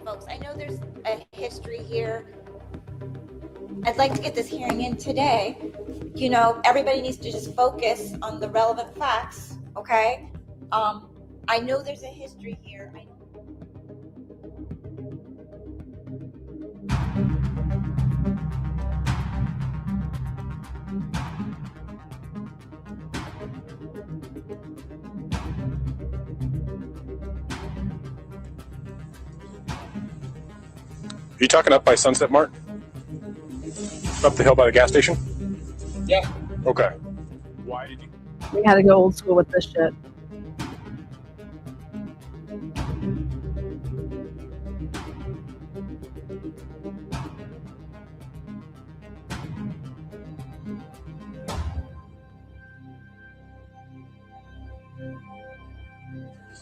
folks, I know there's a history here. I'd like to get this hearing in today. You know, everybody needs to just focus on the relevant facts, okay? I know there's a history here. Are you talking up by Sunset Mart? Up the hill by the gas station? Yeah. Okay. Why did you? We had to go old school with this shit.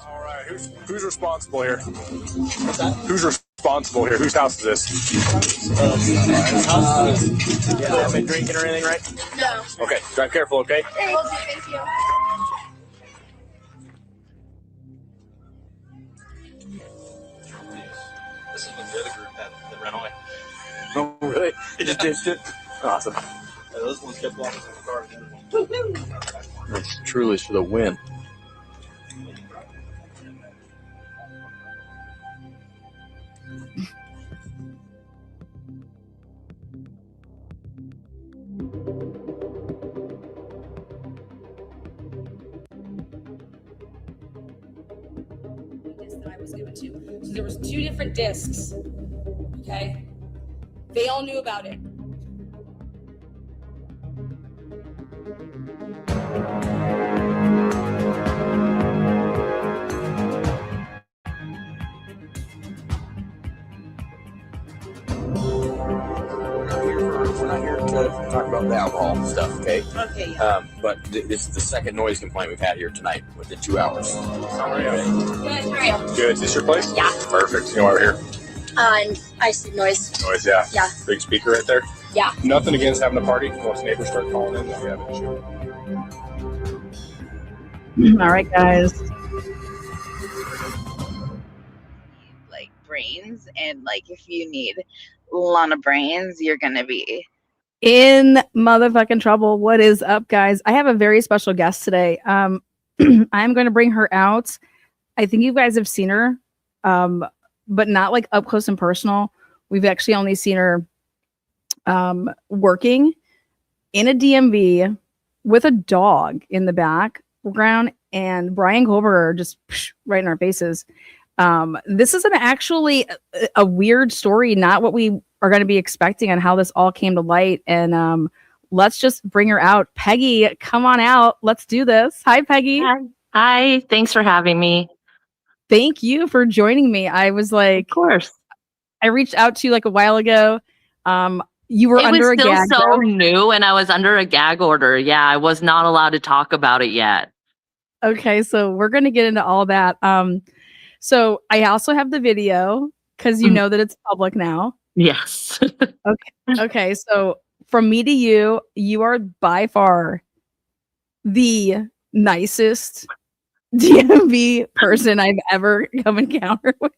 All right. Who's responsible here? What's that? Who's responsible here? Whose house is this? Yeah, haven't been drinking or anything, right? No. Okay. Drive careful, okay? Thank you. This is when the other group that ran away. Oh, really? You just ditched it? Awesome. Yeah, those ones kept walking to the car. It's truly for the win. That I was given to. So there was 2 different discs. Okay, they all knew about it. We're not here to talk about the alcohol stuff, okay? Okay, yeah. But this is the second noise complaint we've had here tonight within 2 hours. How are you? Good, right. Good. Is this your place? Yeah. Perfect. You know why we're here? And I see noise. Noise, yeah. Yeah. Big speaker right there. Yeah. Nothing against having a party. Once neighbors start calling in, if you have an issue. All right, guys. Like brains, and like if you need a lot of brains, you're gonna be In motherfucking trouble. What is up, guys? I have a very special guest today. I'm going to bring her out. I think you guys have seen her, but not like up close and personal. We've actually only seen her working in a DMV with a dog in the background, and Brian Goldberger just right in our faces. This is actually a weird story, not what we are going to be expecting on how this all came to light. And let's just bring her out. Peggy, come on out. Let's do this. Hi, Peggy. Hi. Thanks for having me. Thank you for joining me. I was like, of course. I reached out to you like a while ago. You were under a gag order. It was still so new, and I was under a gag order. Yeah, I was not allowed to talk about it yet. Okay, so we're going to get into all that. So I also have the video because you know that it's public now. Yes. Okay. So from me to you, you are by far the nicest DMV person I've ever come encounter with.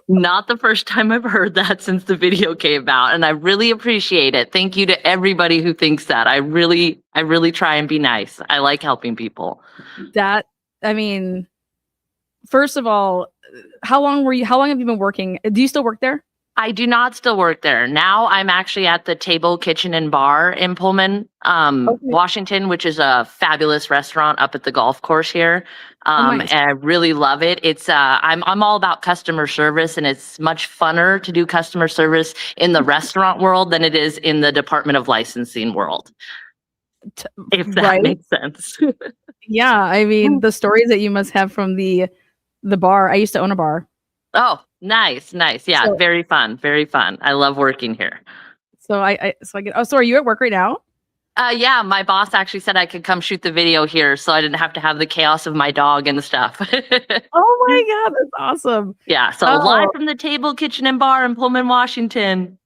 Not the first time I've heard that since the video came out, and I really appreciate it. Thank you to everybody who thinks that. I really try and be nice. I like helping people. First of all, how long have you been working? Do you still work there? I do not still work there. Now I'm actually at the Table, Kitchen, and Bar in Pullman, Washington, which is a fabulous restaurant up at the golf course here. Nice. And I really love it. It's I'm all about customer service, and it's much funner to do customer service in the restaurant world than it is in the Department of Licensing world. If that makes sense. Yeah, I mean, the stories that you must have from the bar. I used to own a bar. Oh, nice. Yeah, so, very fun. I love working here. So so are you at work right now? Yeah, my boss actually said I could come shoot the video here, so I didn't have to have the chaos of my dog and stuff. Oh my God, that's awesome. Yeah, so live from the Table, Kitchen, and Bar in Pullman, Washington.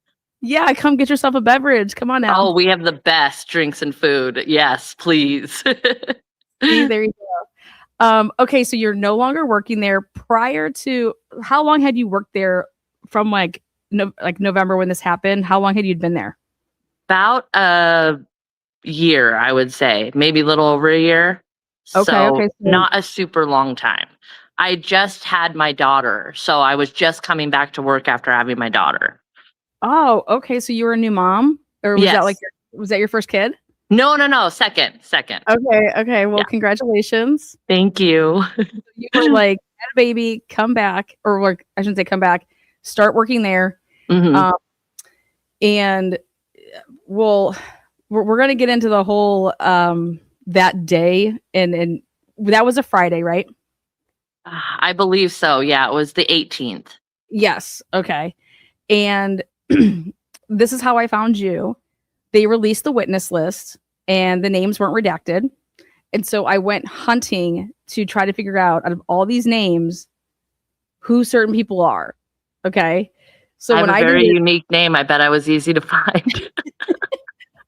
Yeah, come get yourself a beverage. Come on now. Oh, we have the best drinks and food. Yes, please. See, there you go. Okay, so you're no longer working there. Prior to, how long had you worked there from like November when this happened, how long had you been there? About a year, I would say, maybe a little over a year. Okay, So okay. So, not a super long time. I just had my daughter, so I was just coming back to work after having my daughter. oh, okay. So you were a new mom, or was that Yes. like was that your first kid? No. Second. Okay, okay. Well, Yeah. congratulations. Thank you. You were like had a baby, come back, or like I shouldn't say come back, start working there, Mhm. and well, we're gonna get into the whole that day, and that was a Friday, right? I believe so. Yeah, it was the 18th. Yes. Okay. And this is how I found you. They released the witness list, and the names weren't redacted. And so I went hunting to try to figure out of all these names who certain people are. Okay. So I have when a I did very it, unique name. I bet I was easy to find.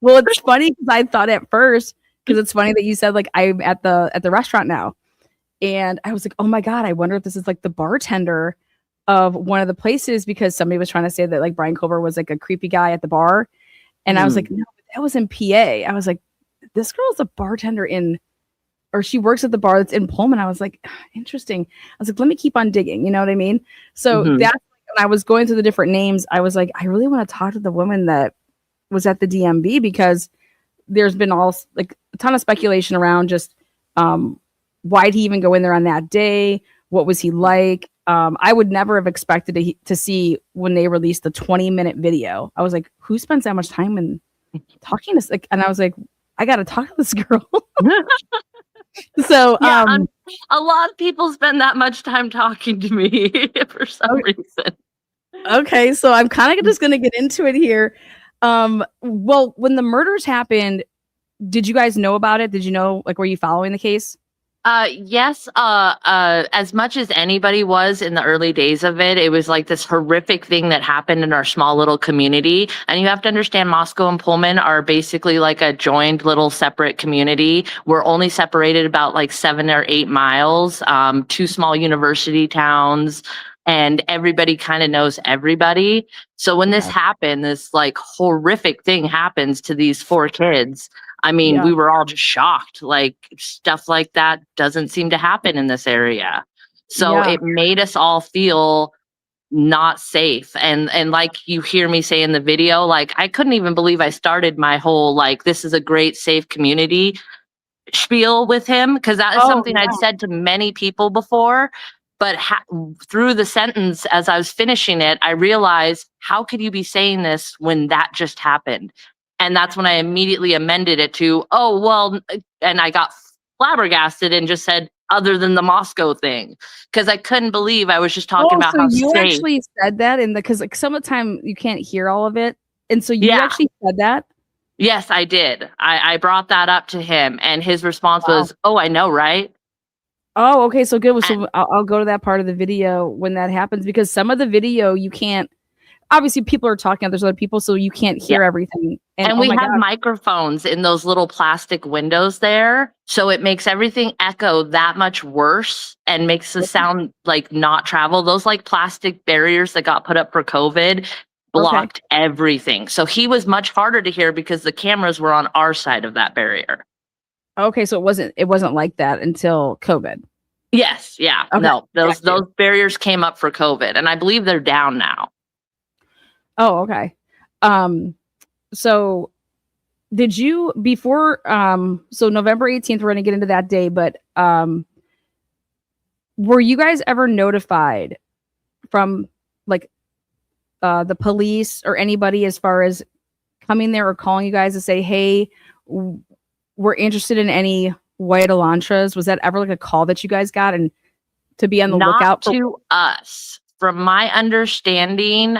well, it's funny because I thought at first, because it's funny that you said like I'm at the restaurant now. And I was like, oh my God, I wonder if this is like the bartender of one of the places, because somebody was trying to say that like Brian Colbert was like a creepy guy at the bar. And I was like, no, that was in PA. I was like, this girl's a bartender or she works at the bar that's in Pullman. I was like, interesting. I was like, let me keep on digging. You know what I mean? So that's when I was going through the different names. I was like, I really want to talk to the woman that was at the DMV, because there's been all like a ton of speculation around just why'd he even go in there on that day? What was he like? I would never have expected to see when they released the 20-minute video. I was like, who spends that much time in talking to like? And I was like, I got to talk to this girl. So yeah, a lot of people spend that much time talking to me for some reason. Okay, so I'm kind of just going to get into it here. Well, when the murders happened, did you guys know about it? Did you know, like, were you following the case? Yes, as much as anybody was in the early days of it, it was like this horrific thing that happened in our small little community. And you have to understand, Moscow and Pullman are basically like a joined little separate community. We're only separated about like 7 or 8 miles, 2 small university towns, and everybody kind of knows everybody. So when this happened, this like horrific thing happens to these 4 kids. I mean, we were all just shocked. Like, stuff like that doesn't seem to happen in this area. So it made us all feel not safe. And like you hear me say in the video, like I couldn't even believe I started my whole like this is a great safe community spiel with him, because that is something I'd said to many people before. But through the sentence, as I was finishing it, I realized, how could you be saying this when that just happened? And that's when I immediately amended it to, oh, well, and I got flabbergasted and just said, other than the Moscow thing, because I couldn't believe I was just talking about how you safe. Actually said that because like some of the time you can't hear all of it. And so you actually said that? Yes, I did. I brought that up to him, and his response was, oh, I know, right? Oh, okay. So good. So I'll go to that part of the video when that happens, because some of the video you can't, obviously people are talking, there's other people, so you can't hear everything. And we have microphones in those little plastic windows there. So it makes everything echo that much worse and makes the sound like not travel. Those like plastic barriers that got put up for COVID blocked everything. So he was much harder to hear because the cameras were on our side of that barrier. Okay, so it wasn't like that until COVID. Yes, yeah. Okay. No, those barriers came up for COVID, and I believe they're down now. Oh, okay. So did you before so November 18th, we're gonna get into that day, but were you guys ever notified from like the police or anybody as far as coming there or calling you guys to say, hey, we're interested in any white Elantras? Was that ever like a call that you guys got, and to be on the lookout for? To us? From my understanding,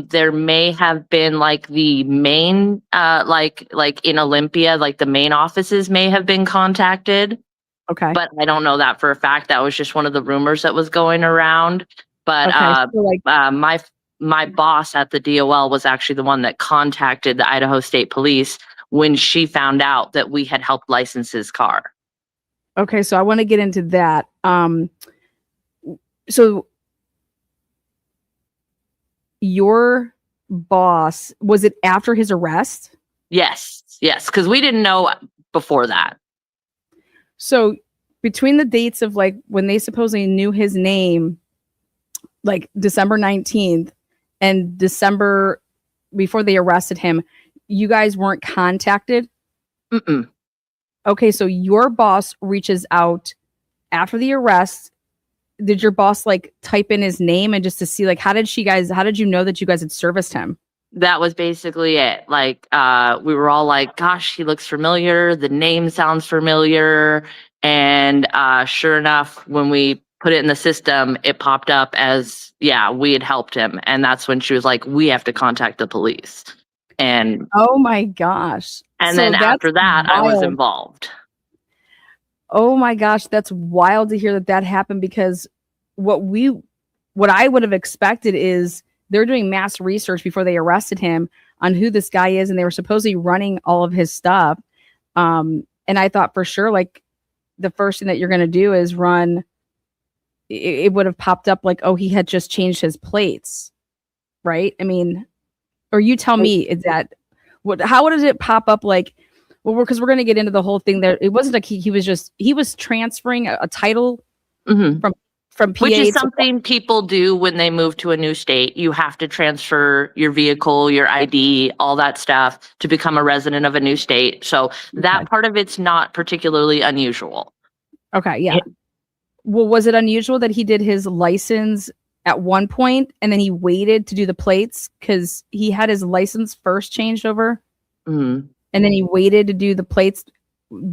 there may have been like the main, like in Olympia, like the main offices may have been contacted. Okay. But I don't know that for a fact. That was just one of the rumors that was going around. But my boss at the DOL was actually the one that contacted the Idaho State Police when she found out that we had helped license his car. Okay, so I want to get into that. So your boss, was it after his arrest? Yes, because we didn't know before that. So between the dates of like when they supposedly knew his name, like December 19th and December before they arrested him, you guys weren't contacted? Mm-mm. Okay, so your boss reaches out after the arrest. Did your boss like type in his name and just to see like how did you know that you guys had serviced him? That was basically it. Like, we were all like, gosh, he looks familiar. The name sounds familiar. And sure enough, when we put it in the system, it popped up as, yeah, we had helped him. And that's when she was like, we have to contact the police. And oh my gosh. And So then that's after that, I was wild. involved. Oh my gosh, that's wild to hear that happened, because what I would have expected is they're doing mass research before they arrested him on who this guy is, and they were supposedly running all of his stuff. And I thought for sure, like, the first thing that you're going to do is run. It would have popped up like, oh, he had just changed his plates, right? I mean, or you tell me, is that what? How does it pop up? Like, well, because we're going to get into the whole thing there. It wasn't like he was transferring a title from PA, which is something people do when they move to a new state. You have to transfer your vehicle, your ID, all that stuff to become a resident of a new state. So that part of it's not particularly unusual. Okay, yeah. Well, was it unusual that he did his license at one point and then he waited to do the plates because he had his license first changed over? Mm-hmm. And then he waited to do the plates.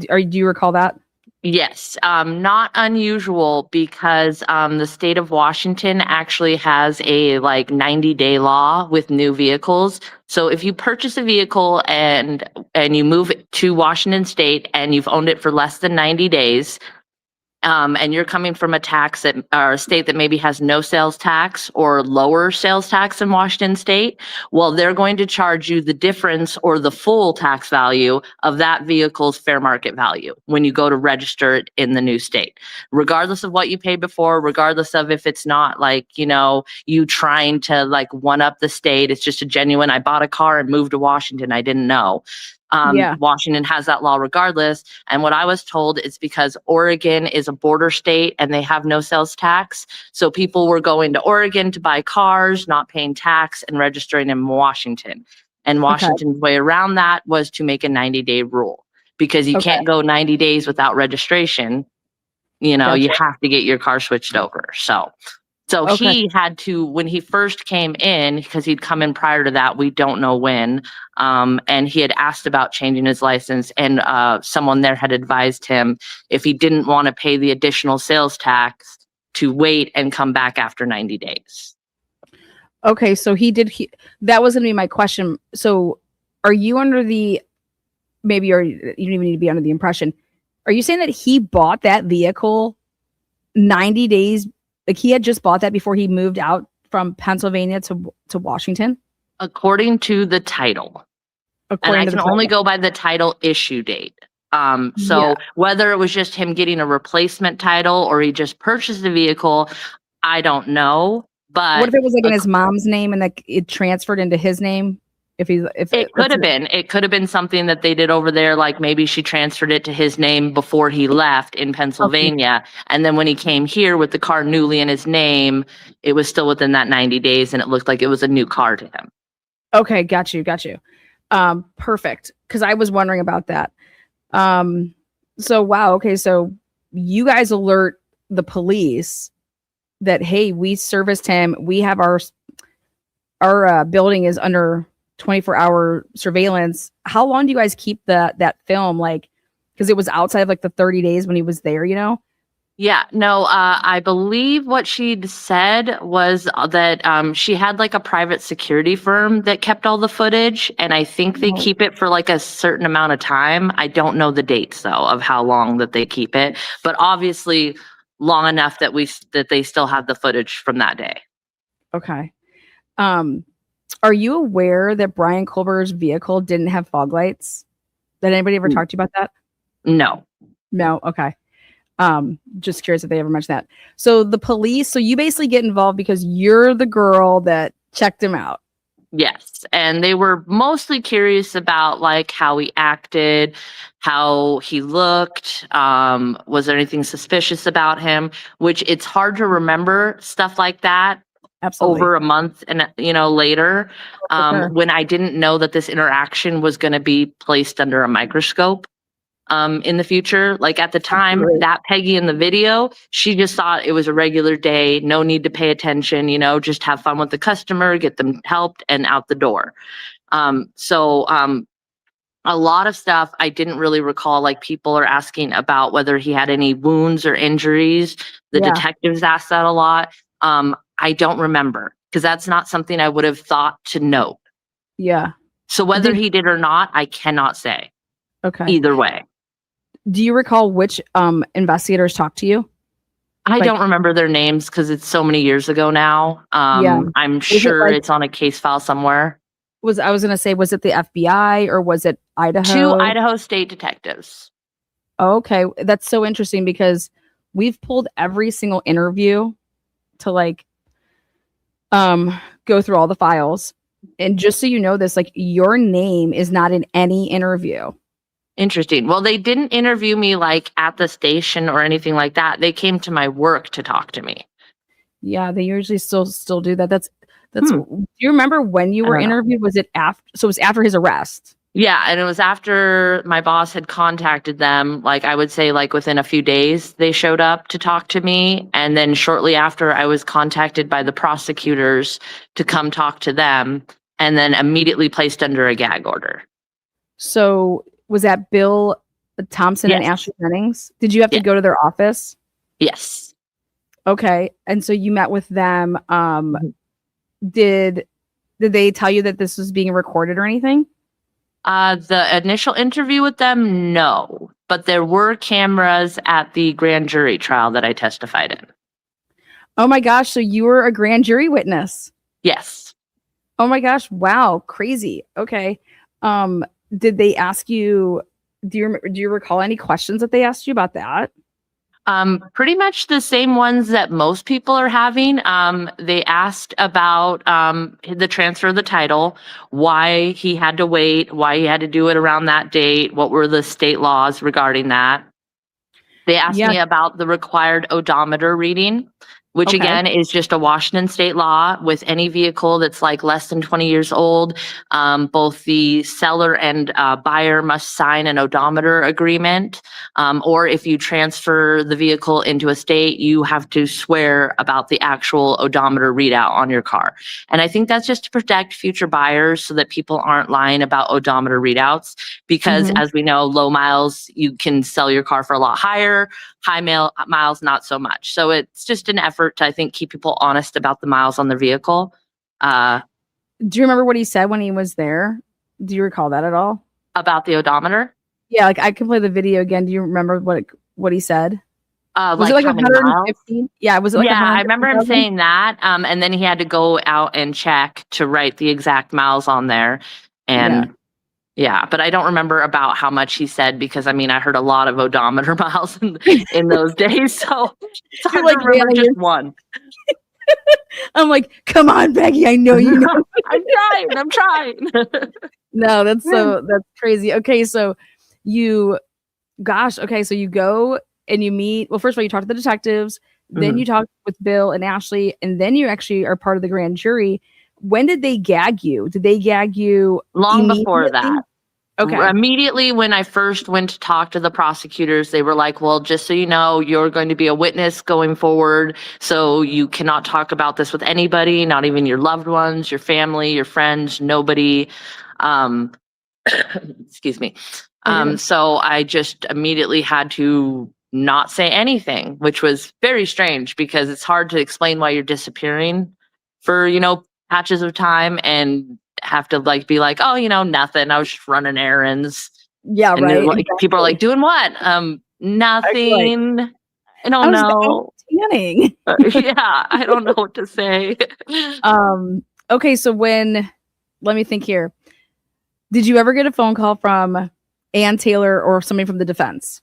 Or do you recall that? Yes, not unusual because the state of Washington actually has a like 90-day law with new vehicles. So if you purchase a vehicle and you move it to Washington state and you've owned it for less than 90 days, and you're coming from a tax that, or a state that maybe has no sales tax or lower sales tax in Washington state, well, they're going to charge you the difference or the full tax value of that vehicle's fair market value when you go to register it in the new state, regardless of what you paid before, regardless of if it's not like, you trying to like one up the state. It's just a genuine, I bought a car and moved to Washington. I didn't know. Washington has that law regardless. And what I was told is because Oregon is a border state and they have no sales tax. So people were going to Oregon to buy cars, not paying tax and registering in Washington. And Washington's way around that was to make a 90-day rule because you can't go 90 days without registration. You have to get your car switched over. So he had to, when he first came in, because he'd come in prior to that, we don't know when, and he had asked about changing his license, and someone there had advised him if he didn't want to pay the additional sales tax to wait and come back after 90 days. Okay, so that was going to be my question. So are you under the, maybe you don't even need to be under the impression, are you saying that he bought that vehicle 90 days? Like he had just bought that before he moved out from Pennsylvania to Washington? According to the title. And I can only go by the title issue date. Whether it was just him getting a replacement title or he just purchased the vehicle, I don't know. But what if it was like in his mom's name and like it transferred into his name? It could have been something that they did over there, like maybe she transferred it to his name before he left in Pennsylvania, and then when he came here with the car newly in his name, it was still within that 90 days, and it looked like it was a new car to him. Okay, got you. Perfect, because I was wondering about that. So wow, okay, so you guys alert the police that hey, we serviced him. We have our building is under 24-hour surveillance. How long do you guys keep that film? Like, because it was outside of like the 30 days when he was there, Yeah, no, I believe what she'd said was that she had like a private security firm that kept all the footage, and I think they keep it for like a certain amount of time. I don't know the dates though of how long that they keep it, but obviously long enough that they still have the footage from that day. Okay. Are you aware that Brian Colbert's vehicle didn't have fog lights? Did anybody ever talk to you about that? No. Okay. Just curious if they ever mentioned that. So the police, so you basically get involved because you're the girl that checked him out. Yes. And they were mostly curious about like how he acted, how he looked. Was there anything suspicious about him? Which it's hard to remember stuff like that Absolutely. over a month and later, sure. when I didn't know that this interaction was going to be placed under a microscope. In the future, like at the time, Absolutely. that Peggy in the video, she just thought it was a regular day, no need to pay attention, just have fun with the customer, get them helped and out the door. A lot of stuff I didn't really recall, like people are asking about whether he had any wounds or injuries. The Yeah. detectives asked that a lot. I don't remember because that's not something I would have thought to note. Yeah. So whether he did or not, I cannot say. Okay. Either way. Do you recall which investigators talked to you? I don't remember their names because it's so many years ago now. Yeah. I'm sure it's on a case file somewhere. I was gonna say, was it the FBI or was it Idaho? 2 Idaho state detectives. Okay, that's so interesting because we've pulled every single interview to like go through all the files. And just so you know this, like your name is not in any interview. Interesting. Well, they didn't interview me like at the station or anything like that. They came to my work to talk to me. Yeah, they usually still do that. That's Do you remember when you were interviewed? Was it after? So it was after his arrest. Yeah, and it was after my boss had contacted them. Like I would say, like within a few days, they showed up to talk to me, and then shortly after, I was contacted by the prosecutors to come talk to them, and then immediately placed under a gag order. So was that Bill Thompson and Ashley Jennings? Did you have to go to their office? Yes. Okay, and so you met with them. Did they tell you that this was being recorded or anything? The initial interview with them, no. But there were cameras at the grand jury trial that I testified in. Oh my gosh, so you were a grand jury witness? Yes. Oh my gosh, wow, crazy. Okay. Did they ask you, do you recall any questions that they asked you about that? Pretty much the same ones that most people are having. They asked about the transfer of the title, why he had to wait, why he had to do it around that date, what were the state laws regarding that. They asked me about the required odometer reading, which again is just a Washington state law with any vehicle that's like less than 20 years old. Both the seller and buyer must sign an odometer agreement. Or if you transfer the vehicle into a state, you have to swear about the actual odometer readout on your car. And I think that's just to protect future buyers so that people aren't lying about odometer readouts. Because as we know, low miles, you can sell your car for a lot higher. High miles, not so much. So it's just an effort to, I think, keep people honest about the miles on their vehicle. Do you remember what he said when he was there? Do you recall that at all? About the odometer? Yeah, like I can play the video again. Do you remember what he said? Was it like 115? Yeah, was it like I remember him saying that. And then he had to go out and check to write the exact miles on there. And but I don't remember about how much he said because I heard a lot of odometer miles in those days. So it's hard to remember just one. I'm like, come on, Peggy, I know you know. I'm trying. No, that's crazy. Okay, so you go and you meet. Well, first of all, you talk to the detectives, then you talk with Bill and Ashley, and then you actually are part of the grand jury. When did they gag you? Did they gag you long before that? Okay. Immediately when I first went to talk to the prosecutors, they were like, well, just so you know, you're going to be a witness going forward. So you cannot talk about this with anybody, not even your loved ones, your family, your friends, nobody. Excuse me. So I just immediately had to not say anything, which was very strange because it's hard to explain why you're disappearing for, patches of time and have to be like, oh, nothing. I was just running errands. Yeah, and right. Like, people are like, doing what? Nothing. I don't know. Tanning. Yeah, I don't know what to say. Okay, so let me think here. Did you ever get a phone call from Ann Taylor or somebody from the defense?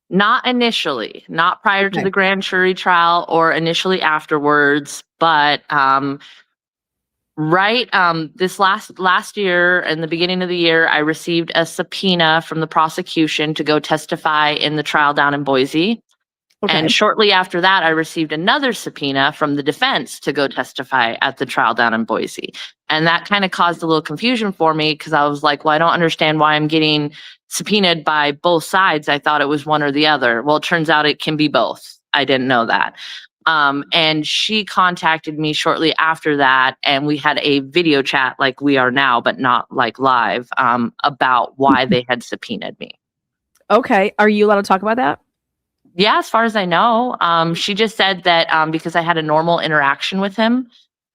Not initially, not prior to the grand jury trial or initially afterwards, but Right. This last year, in the beginning of the year, I received a subpoena from the prosecution to go testify in the trial down in Boise. Okay. And shortly after that, I received another subpoena from the defense to go testify at the trial down in Boise. And that kind of caused a little confusion for me because I was like, well, I don't understand why I'm getting subpoenaed by both sides. I thought it was one or the other. Well, it turns out it can be both. I didn't know that. And she contacted me shortly after that, and we had a video chat like we are now, but not like live, about why they had subpoenaed me. Okay. Are you allowed to talk about that? Yeah, as far as I know. She just said that because I had a normal interaction with him,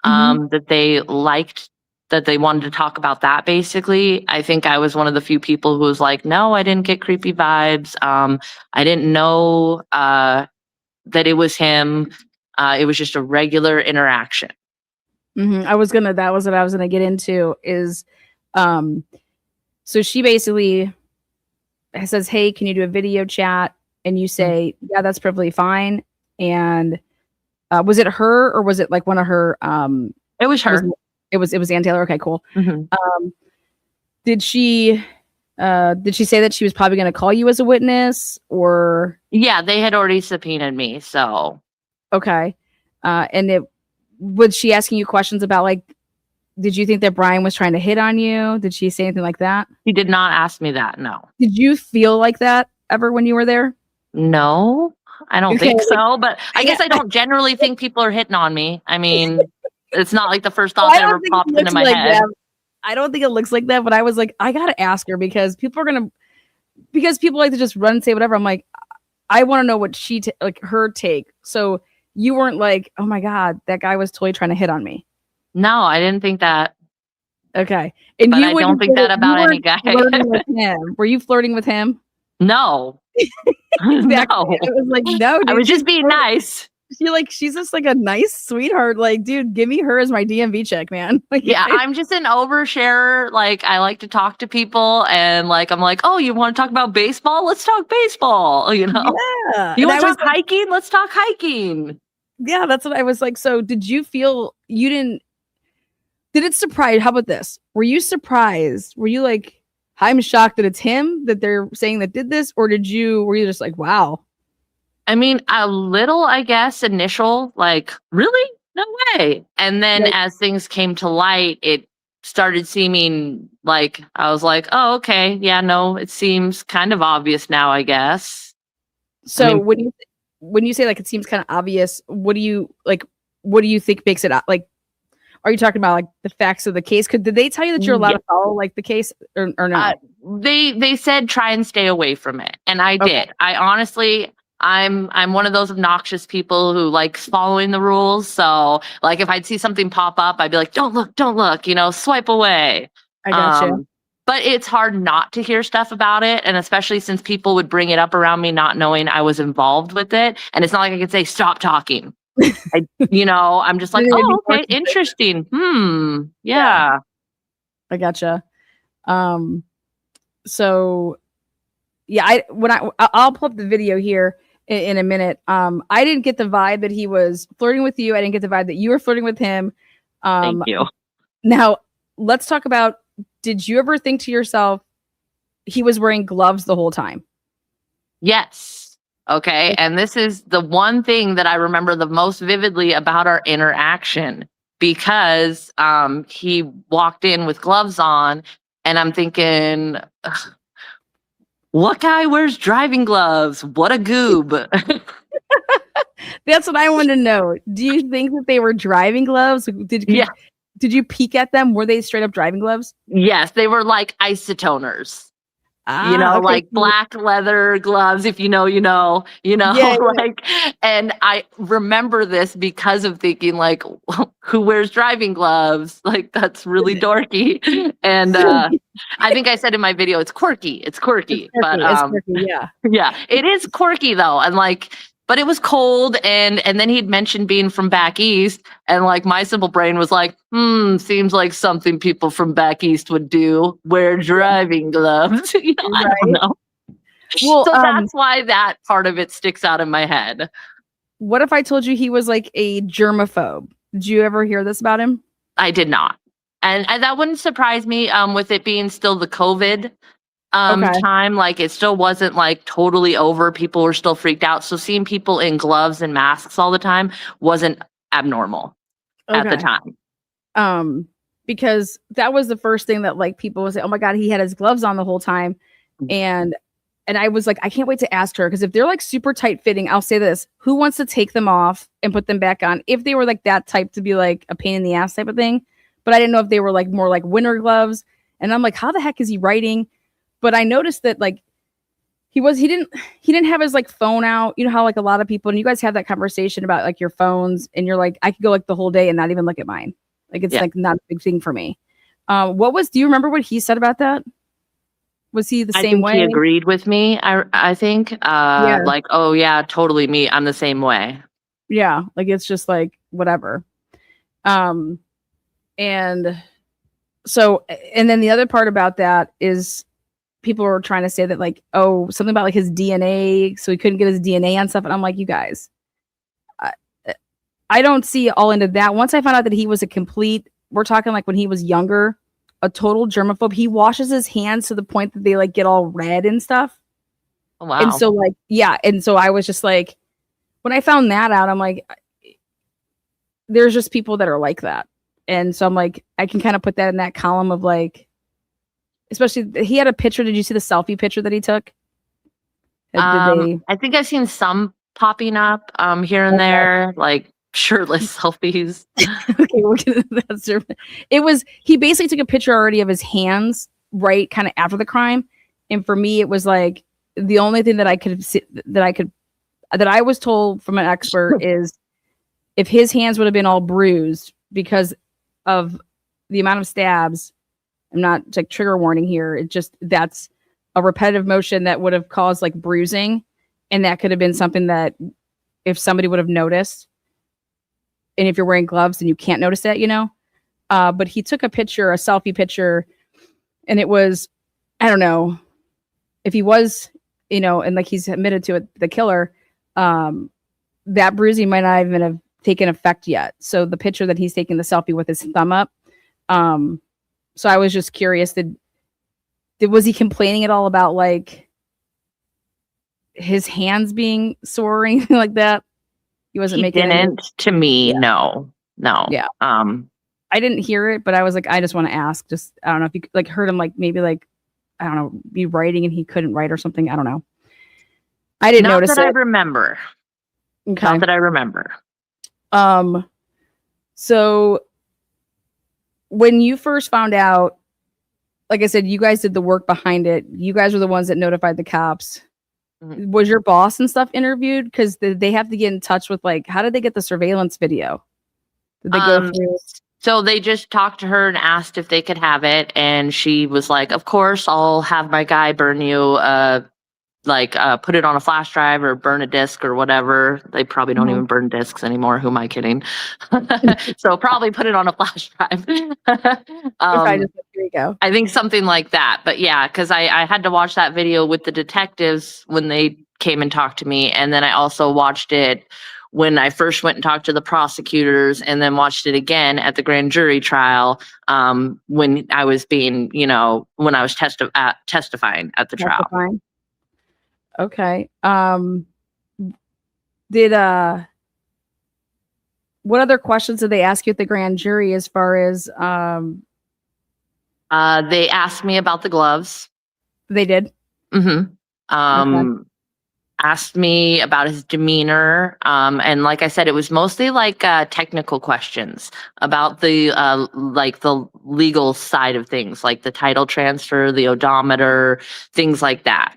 that they liked that they wanted to talk about that basically. I think I was one of the few people who was like, no, I didn't get creepy vibes. I didn't know that it was him. It was just a regular interaction. That was what I was gonna get into is, so she basically says, hey, can you do a video chat? And you say, yeah, that's perfectly fine. And was it her or was it like one of her? It was her. It was Ann Taylor. Okay, cool. Mm-hmm. Did she say that she was probably going to call you as a witness or? Yeah, they had already subpoenaed me. So. Okay. And was she asking you questions about like, did you think that Brian was trying to hit on you? Did she say anything like that? She did not ask me that. No. Did you feel like that ever when you were there? No, I don't think so. But I guess I don't generally think people are hitting on me. I mean, it's not like the first thought that ever popped into my head. That. I don't think it looks like that, but I was like, I gotta ask her because people like to just run and say whatever. I'm like, I want to know what like her take. So you weren't like, oh my God, that guy was totally trying to hit on me. No, I didn't think that. Okay. And but I don't think that about any guy. Were you flirting with him? No. Exactly. No. It was like, no, dude, I was just being nice. She's just like a nice sweetheart. Like, dude, give me her as my DMV check, man. Like, yeah, I'm just an oversharer. Like, I like to talk to people, and like, I'm like, oh, you want to talk about baseball? Let's talk baseball. You know? Yeah. You want to talk hiking? Let's talk hiking. Yeah, that's what I was like. So, did you feel you didn't? Did it surprise? How about this? Were you surprised? Were you like, I'm shocked that it's him that they're saying that did this, or were you just like, wow? I mean, a little, I guess, initial, like, really? No way. And then as things came to light, it started seeming like, I was like, oh, okay. Yeah, no, it seems kind of obvious now, I guess. So I mean, when you say like it seems kind of obvious, what do you think makes it like? Are you talking about like the facts of the case? Did they tell you that you're allowed to follow like the case or not? They said try and stay away from it, and I did. I honestly, I'm one of those obnoxious people who likes following the rules. So like if I'd see something pop up, I'd be like, don't look, you know, swipe away. I gotcha. But it's hard not to hear stuff about it, and especially since people would bring it up around me, not knowing I was involved with it, and it's not like I could say stop talking. I'm just like, oh, okay, interesting. Yeah. I gotcha. So yeah, I'll pull up the video here in a minute. I didn't get the vibe that he was flirting with you. I didn't get the vibe that you were flirting with him. Thank you. Now let's talk about, did you ever think to yourself, he was wearing gloves the whole time? Yes. Okay. And this is the one thing that I remember the most vividly about our interaction, because he walked in with gloves on, and I'm thinking, what guy wears driving gloves? What a goob. That's what I want to know. Do you think that they were driving gloves? Did you peek at them? Were they straight up driving gloves? Yes, they were like isotoners. Okay. Like black leather gloves, if you know, like, and I remember this because of thinking like, who wears driving gloves? Like, that's really dorky. And I think I said in my video, it's quirky. But it's quirky, yeah. Yeah, it is quirky though. And like, but it was cold, and then he'd mentioned being from back east, and like my simple brain was like, seems like something people from back east would do, wear driving gloves. I don't know. Well, so that's why that part of it sticks out in my head. What if I told you he was like a germaphobe? Did you ever hear this about him? I did not. And that wouldn't surprise me with it being still the COVID Okay. time. Like it still wasn't like totally over. People were still freaked out. So seeing people in gloves and masks all the time wasn't abnormal at the Okay. time. Because that was the first thing that like people would say, oh my God, he had his gloves on the whole time. And I was like, I can't wait to ask her, because if they're like super tight fitting, I'll say this: who wants to take them off and put them back on? If they were like that type to be like a pain in the ass type of thing. But I didn't know if they were like more like winter gloves. And I'm like, how the heck is he writing? But I noticed that like he didn't have his like phone out. You know how like a lot of people, and you guys have that conversation about like your phones, and you're like, I could go like the whole day and not even look at mine. Like it's like not a big thing for me. Do you remember what he said about that? Was he the same way? He agreed with me. I think like, oh yeah, totally me. I'm the same way. Yeah. Like it's just like whatever. And so, and then the other part about that is people were trying to say that like, oh, something about like his DNA. So he couldn't get his DNA on stuff. And I'm like, you guys, I don't see all into that. Once I found out that he was we're talking like when he was younger, a total germaphobe. He washes his hands to the point that they like get all red and stuff. Oh, wow. And so like, yeah. And so I was just like, when I found that out, I'm like, there's just people that are like that. And so I'm like, I can kind of put that in that column of like, especially he had a picture. Did you see the selfie picture that he took? I think I've seen some popping up here and there, like shirtless selfies. Okay, he basically took a picture already of his hands right kind of after the crime. And for me, it was like the only thing that I was told from an expert is if his hands would have been all bruised because of the amount of stabs, I'm not like trigger warning here. That's a repetitive motion that would have caused like bruising. And that could have been something that if somebody would have noticed. And if you're wearing gloves, then you can't notice that, but he took a selfie picture, and it was, I don't know if he was, and like he's admitted to it, the killer, that bruising might not even have taken effect yet. So the picture that he's taking the selfie with his thumb up. So I was just curious, was he complaining at all about like his hands being sore or anything like that? He wasn't making it to me. Yeah. No. Yeah. I didn't hear it, but I was like, I just want to ask. Just I don't know if you like heard him like maybe like I don't know, be writing and he couldn't write or something. I don't know. I didn't notice that. I remember. Okay. Not that I remember. So when you first found out, like I said, you guys did the work behind it. You guys were the ones that notified the cops. Mm-hmm. Was your boss and stuff interviewed? Because they have to get in touch with like, how did they get the surveillance video? Did they go through? So they just talked to her and asked if they could have it. And she was like, of course, I'll have my guy burn you, put it on a flash drive or burn a disc or whatever. They probably don't even burn discs anymore. Who am I kidding? So probably put it on a flash drive. Here you go. I think something like that. But yeah, because I had to watch that video with the detectives when they came and talked to me. And then I also watched it when I first went and talked to the prosecutors, and then watched it again at the grand jury trial when I was being, when I was testifying at the trial. Okay. What other questions did they ask you at the grand jury as far as they asked me about the gloves. They did? Mm-hmm. Okay. Asked me about his demeanor. And like I said, it was mostly like technical questions about the legal side of things, like the title transfer, the odometer, things like that.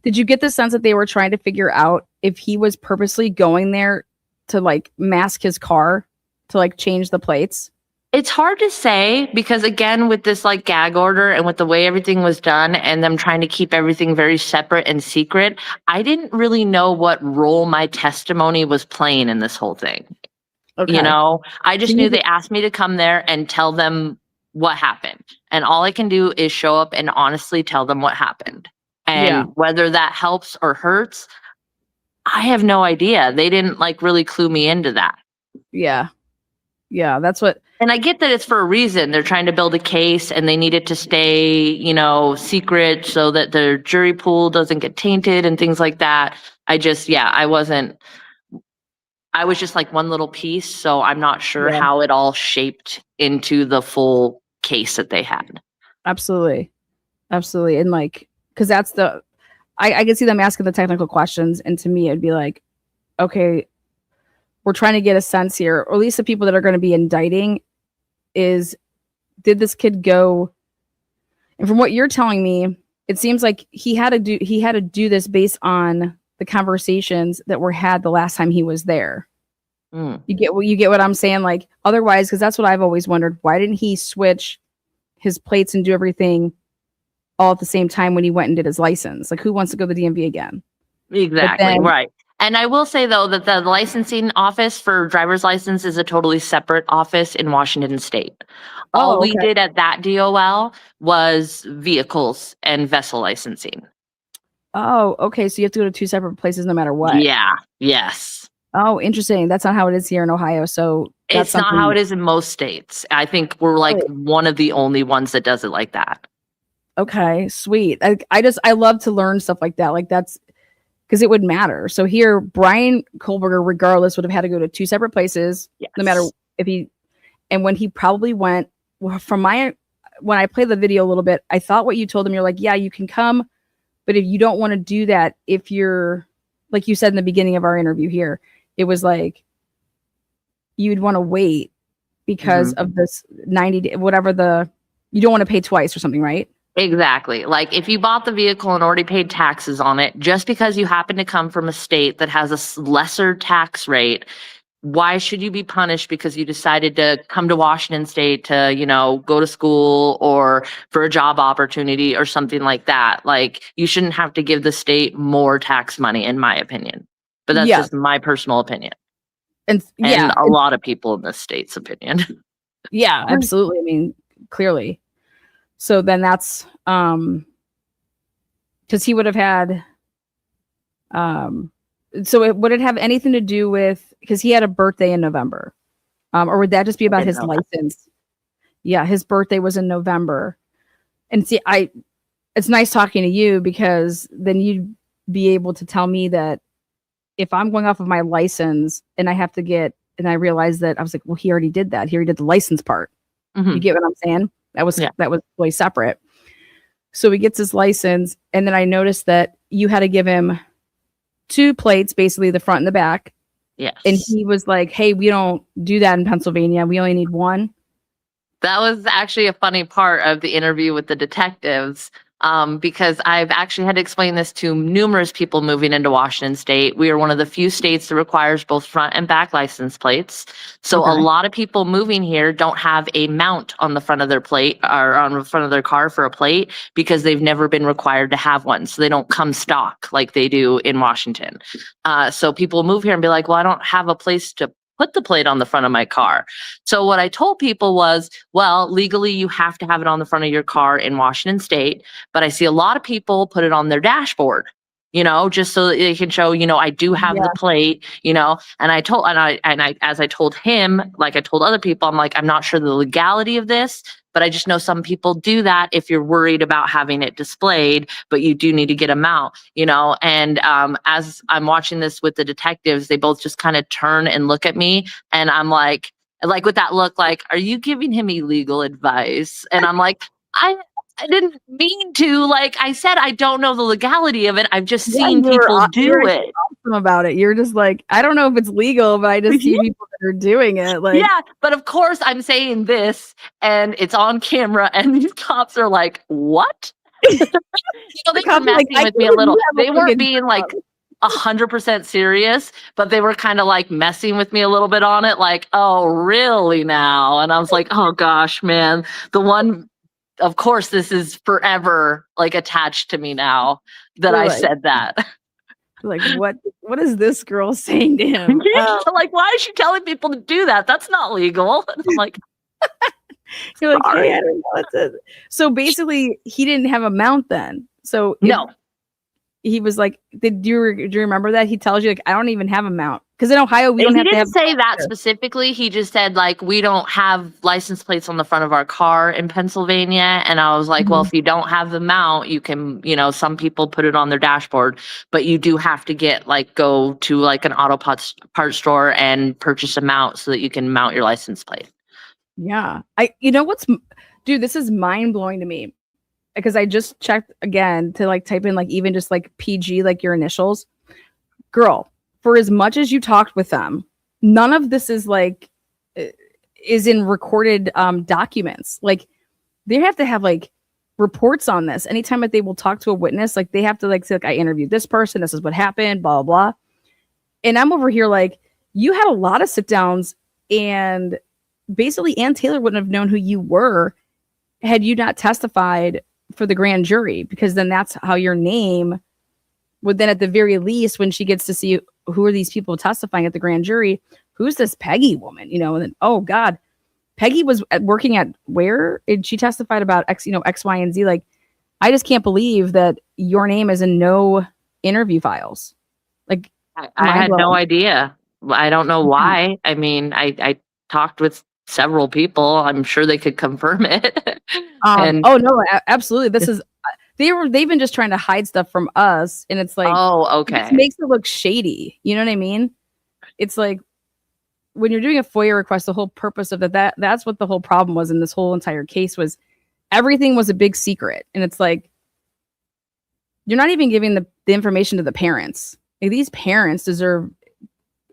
Did you get the sense that they were trying to figure out if he was purposely going there to like mask his car to like change the plates? It's hard to say because, again, with this like gag order and with the way everything was done and them trying to keep everything very separate and secret, I didn't really know what role my testimony was playing in this whole thing. Okay. I just knew they asked me to come there and tell them what happened. And all I can do is show up and honestly tell them what happened. And whether that helps or hurts, I have no idea. They didn't like really clue me into that. Yeah. Yeah. That's what And I get that it's for a reason. They're trying to build a case and they need it to stay, you know, secret so that their jury pool doesn't get tainted and things like that. I just, yeah, I was just like one little piece. So I'm not sure Yeah. how it all shaped into the full case that they had. Absolutely. Absolutely. And like, because that's I can see them asking the technical questions. And to me, it'd be like, okay, we're trying to get a sense here, or at least the people that are going to be indicting is, did this kid go? And from what you're telling me, it seems like he had to do this based on the conversations that were had the last time he was there. You get what I'm saying? Like, otherwise, because that's what I've always wondered. Why didn't he switch his plates and do everything all at the same time when he went and did his license? Like, who wants to go to the DMV again? Exactly. Right. And I will say, though, that the licensing office for driver's license is a totally separate office in Washington State. All we did at that DOL was vehicles and vessel licensing. Oh, okay. So you have to go to two separate places no matter what. Yeah. Yes. Oh, interesting. That's not how it is here in Ohio. So that's It's not how it is in most states. I think we're like one of the only ones that does it like that. Okay, sweet. I love to learn stuff like that. Like, that's because it would matter. So here, Brian Kohlberger, regardless, would have had to go to two separate places, no matter if he, and when he probably went, well, when I played the video a little bit, I thought what you told him, you're like, yeah, you can come, but if you don't want to do that, if you're, like you said in the beginning of our interview here, it was like, you'd want to wait because of this 90 day, whatever you don't want to pay twice or something, right? Exactly. Like, if you bought the vehicle and already paid taxes on it, just because you happen to come from a state that has a lesser tax rate, why should you be punished because you decided to come to Washington State to, you know, go to school or for a job opportunity or something like that? Like, you shouldn't have to give the state more tax money, in my opinion. But that's just my personal opinion. And a lot of people in this state's opinion. Yeah, absolutely. I mean, clearly. So then that's because he would have had so would it have anything to do with, because he had a birthday in November, or would that just be about his license? Yeah, his birthday was in November. And see, it's nice talking to you, because then you'd be able to tell me that if I'm going off of my license and I have to and I realized that I was like, well, he already did that. He already did the license part. You get what I'm saying? That was way separate. So he gets his license, and then I noticed that you had to give him two plates, basically the front and the back. Yes. And he was like, hey, we don't do that in Pennsylvania. We only need one. That was actually a funny part of the interview with the detectives, because I've actually had to explain this to numerous people moving into Washington State. We are one of the few states that requires both front and back license plates. So a lot of people moving here don't have a mount on the front of their plate or on the front of their car for a plate because they've never been required to have one. So they don't come stock like they do in Washington. So people move here and be like, well, I don't have a place to put the plate on the front of my car. So what I told people was, well, legally you have to have it on the front of your car in Washington State, but I see a lot of people put it on their dashboard, you know, just so that they can show, you know, I do have the plate, you know. And I as I told him, like I told other people, I'm like, I'm not sure the legality of this, but I just know some people do that if you're worried about having it displayed, but you do need to get a mount, you know. And as I'm watching this with the detectives, they both just kind of turn and look at me, and I'm like with that look, like, are you giving him illegal advice? And I'm like, I didn't mean to. Like I said, I don't know the legality of it. I've just seen people do it. Awesome about it. You're just like, I don't know if it's legal, but I just see people that are doing it. Like, yeah, but of course I'm saying this, and it's on camera, and these cops are like, "What?" You know, they were messing with me a little. They weren't being like 100% serious, but they were kind of like messing with me a little bit on it. Like, "Oh, really now?" And I was like, "Oh gosh, man, the one." Of course, this is forever like attached to me now that I said that. Like, what is this girl saying to him? Like, why is she telling people to do that? That's not legal. And I'm like, you're like, hey, I don't know what's it. So basically, he didn't have a mount then. So no, he was like, do you remember that? He tells you, like, I don't even have a mount. Because in Ohio, we don't He have to didn't have. say that specifically. He just said like we don't have license plates on the front of our car in Pennsylvania. And I was like, well, if you don't have the mount, you can, some people put it on their dashboard, but you do have to go to like an auto parts store and purchase a mount so that you can mount your license plate. Yeah. Dude, this is mind blowing to me because I just checked again to like type in like even just like PG, like your initials. Girl, for as much as you talked with them, none of this is like is in recorded documents. Like they have to have like reports on this. Anytime that they will talk to a witness, like they have to like say like I interviewed this person, this is what happened, blah blah blah. And I'm over here like you had a lot of sit downs, and basically Ann Taylor wouldn't have known who you were had you not testified for the grand jury, because then that's how your name would then at the very least, when she gets to see who are these people testifying at the grand jury, who's this Peggy woman, and then, oh God, Peggy was working at where? And she testified about X, X, Y, and Z. Like, I just can't believe that your name is in no interview files. Like, I had no idea. I don't know why. I mean, I talked with several people. I'm sure they could confirm it. Oh no, absolutely. This is they've been just trying to hide stuff from us, and it's like, oh, okay, it makes it look shady. You know what I mean? It's like when you're doing a FOIA request, the whole purpose of that's what the whole problem was in this whole entire case was everything was a big secret, and it's like you're not even giving the information to the parents. Like, these parents deserve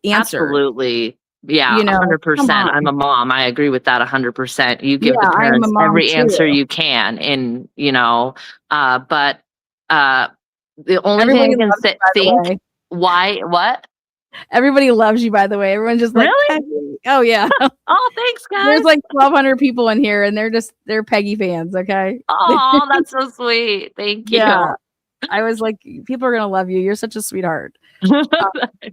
answers. Absolutely. Yeah, 100%. I'm a mom. I agree with that 100%. You give the parents every answer you can. And, but the only thing I can think, what? Everybody loves you, by the way. Everyone's just like, really? Peggy. Oh, yeah. Oh, thanks, guys. There's like 1,200 people in here, and they're Peggy fans, okay? Oh, that's so sweet. Thank you. Yeah. I was like, people are going to love you. You're such a sweetheart. I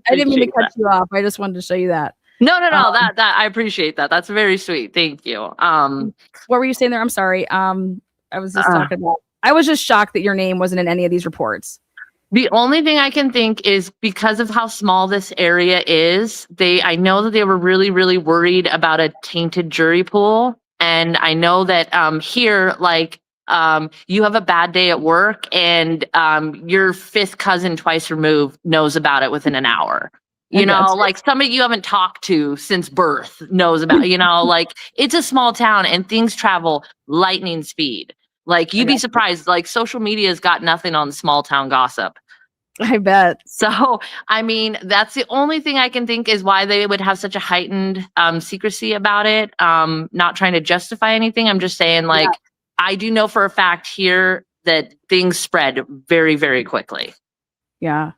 didn't mean to cut you off. I just wanted to show you that. No. That I appreciate that. That's very sweet. Thank you. What were you saying there? I'm sorry. I was just talking about. I was just shocked that your name wasn't in any of these reports. The only thing I can think is because of how small this area is, I know that they were really, really worried about a tainted jury pool. And I know that here, like, you have a bad day at work and your fifth cousin twice removed knows about it within an hour. Like somebody you haven't talked to since birth knows about, like it's a small town and things travel lightning speed. Like you'd be surprised, like social media's got nothing on small town gossip. I bet. So, I mean, that's the only thing I can think is why they would have such a heightened secrecy about it. Not trying to justify anything. I'm just saying, like, I do know for a fact here that things spread very, very quickly. Yeah.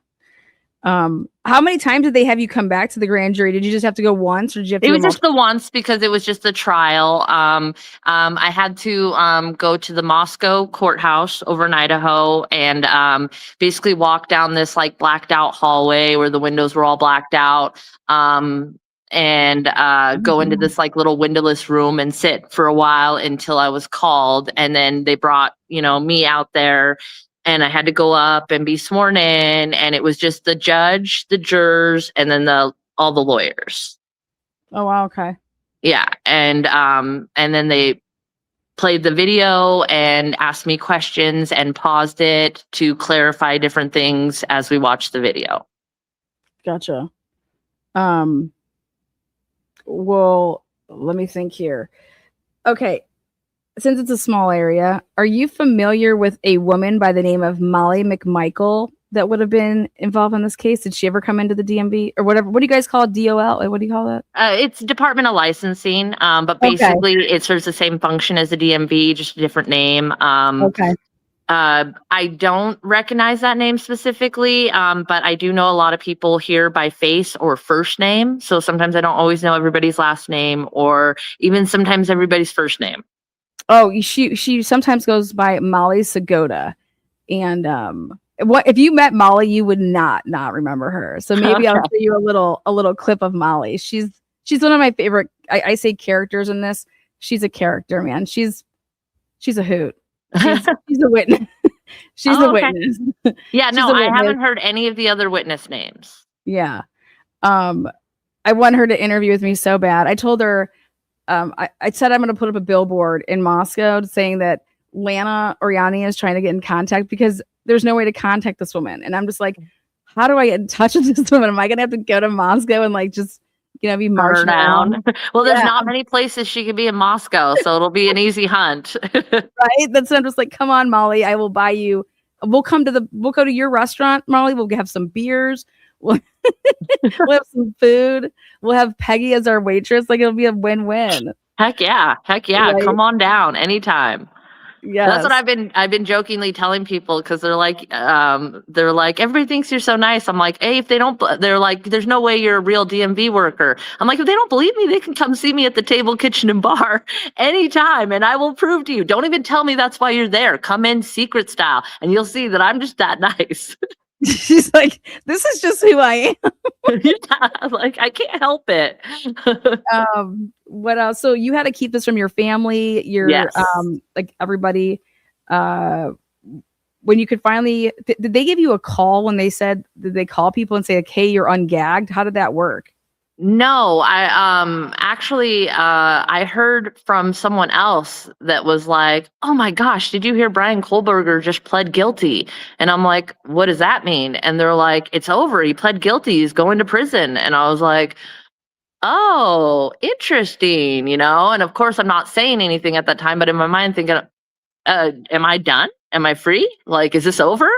How many times did they have you come back to the grand jury? Did you just have to go once, or did you have to? It was just the once because it was just the trial. I had to go to the Moscow courthouse over in Idaho and basically walk down this like blacked out hallway where the windows were all blacked out. And go into this like little windowless room and sit for a while until I was called. And then they brought, me out there. And I had to go up and be sworn in, and it was just the judge, the jurors, and then all the lawyers. Oh wow, okay. Yeah, and then they played the video and asked me questions and paused it to clarify different things as we watched the video. Gotcha. Well, let me think here. Okay. Since it's a small area, are you familiar with a woman by the name of Molly McMichael that would have been involved in this case? Did she ever come into the DMV or whatever? What do you guys call it? DOL? What do you call it? It's Department of Licensing, but basically it serves the same function as the DMV, just a different name. Okay. I don't recognize that name specifically, but I do know a lot of people here by face or first name. So sometimes I don't always know everybody's last name or even sometimes everybody's first name. Oh, she sometimes goes by Molly Sagoda, and what if you met Molly, you would not remember her. So maybe I'll show you a little clip of Molly. She's one of my favorite. I say characters in this. She's a character, man. She's a hoot. She's a witness. She's a witness. Yeah, no, I haven't heard any of the other witness names. Yeah. I want her to interview with me so bad. I told her, I said I'm going to put up a billboard in Moscow saying that Lana Oriani is trying to get in contact because there's no way to contact this woman. And I'm just like, how do I get in touch with this woman? Am I going to have to go to Moscow and like just, be Hunt her marching down. around? Well, there's Yeah. not many places she could be in Moscow, so it'll be an easy hunt. Right? That's what I'm just like, come on, Molly, I will buy you. We'll go to your restaurant, Molly. We'll have some beers. We'll, we'll have some food. We'll have Peggy as our waitress. Like it'll be a win-win. Heck yeah. Right? Come on down anytime. Yes. That's what I've been jokingly telling people because they're like everybody thinks you're so nice. I'm like, hey, if they don't, they're like, there's no way you're a real DMV worker. I'm like, if they don't believe me, they can come see me at the table, kitchen, and bar anytime, and I will prove to you. Don't even tell me that's why you're there. Come in secret style, and you'll see that I'm just that nice. She's like, this is just who I am. Yeah, like I can't help it. What else? So you had to keep this from your family, Yes. like everybody. When you could finally, did they give you a call when they said, did they call people and say, like, hey, you're ungagged? How did that work? No, I actually I heard from someone else that was like, "Oh my gosh, did you hear Brian Kohlberger just pled guilty?" And I'm like, "What does that mean?" And they're like, "It's over. He pled guilty. He's going to prison." And I was like, "Oh, interesting," And of course, I'm not saying anything at that time, but in my mind thinking, am I done? Am I free? Like, is this over?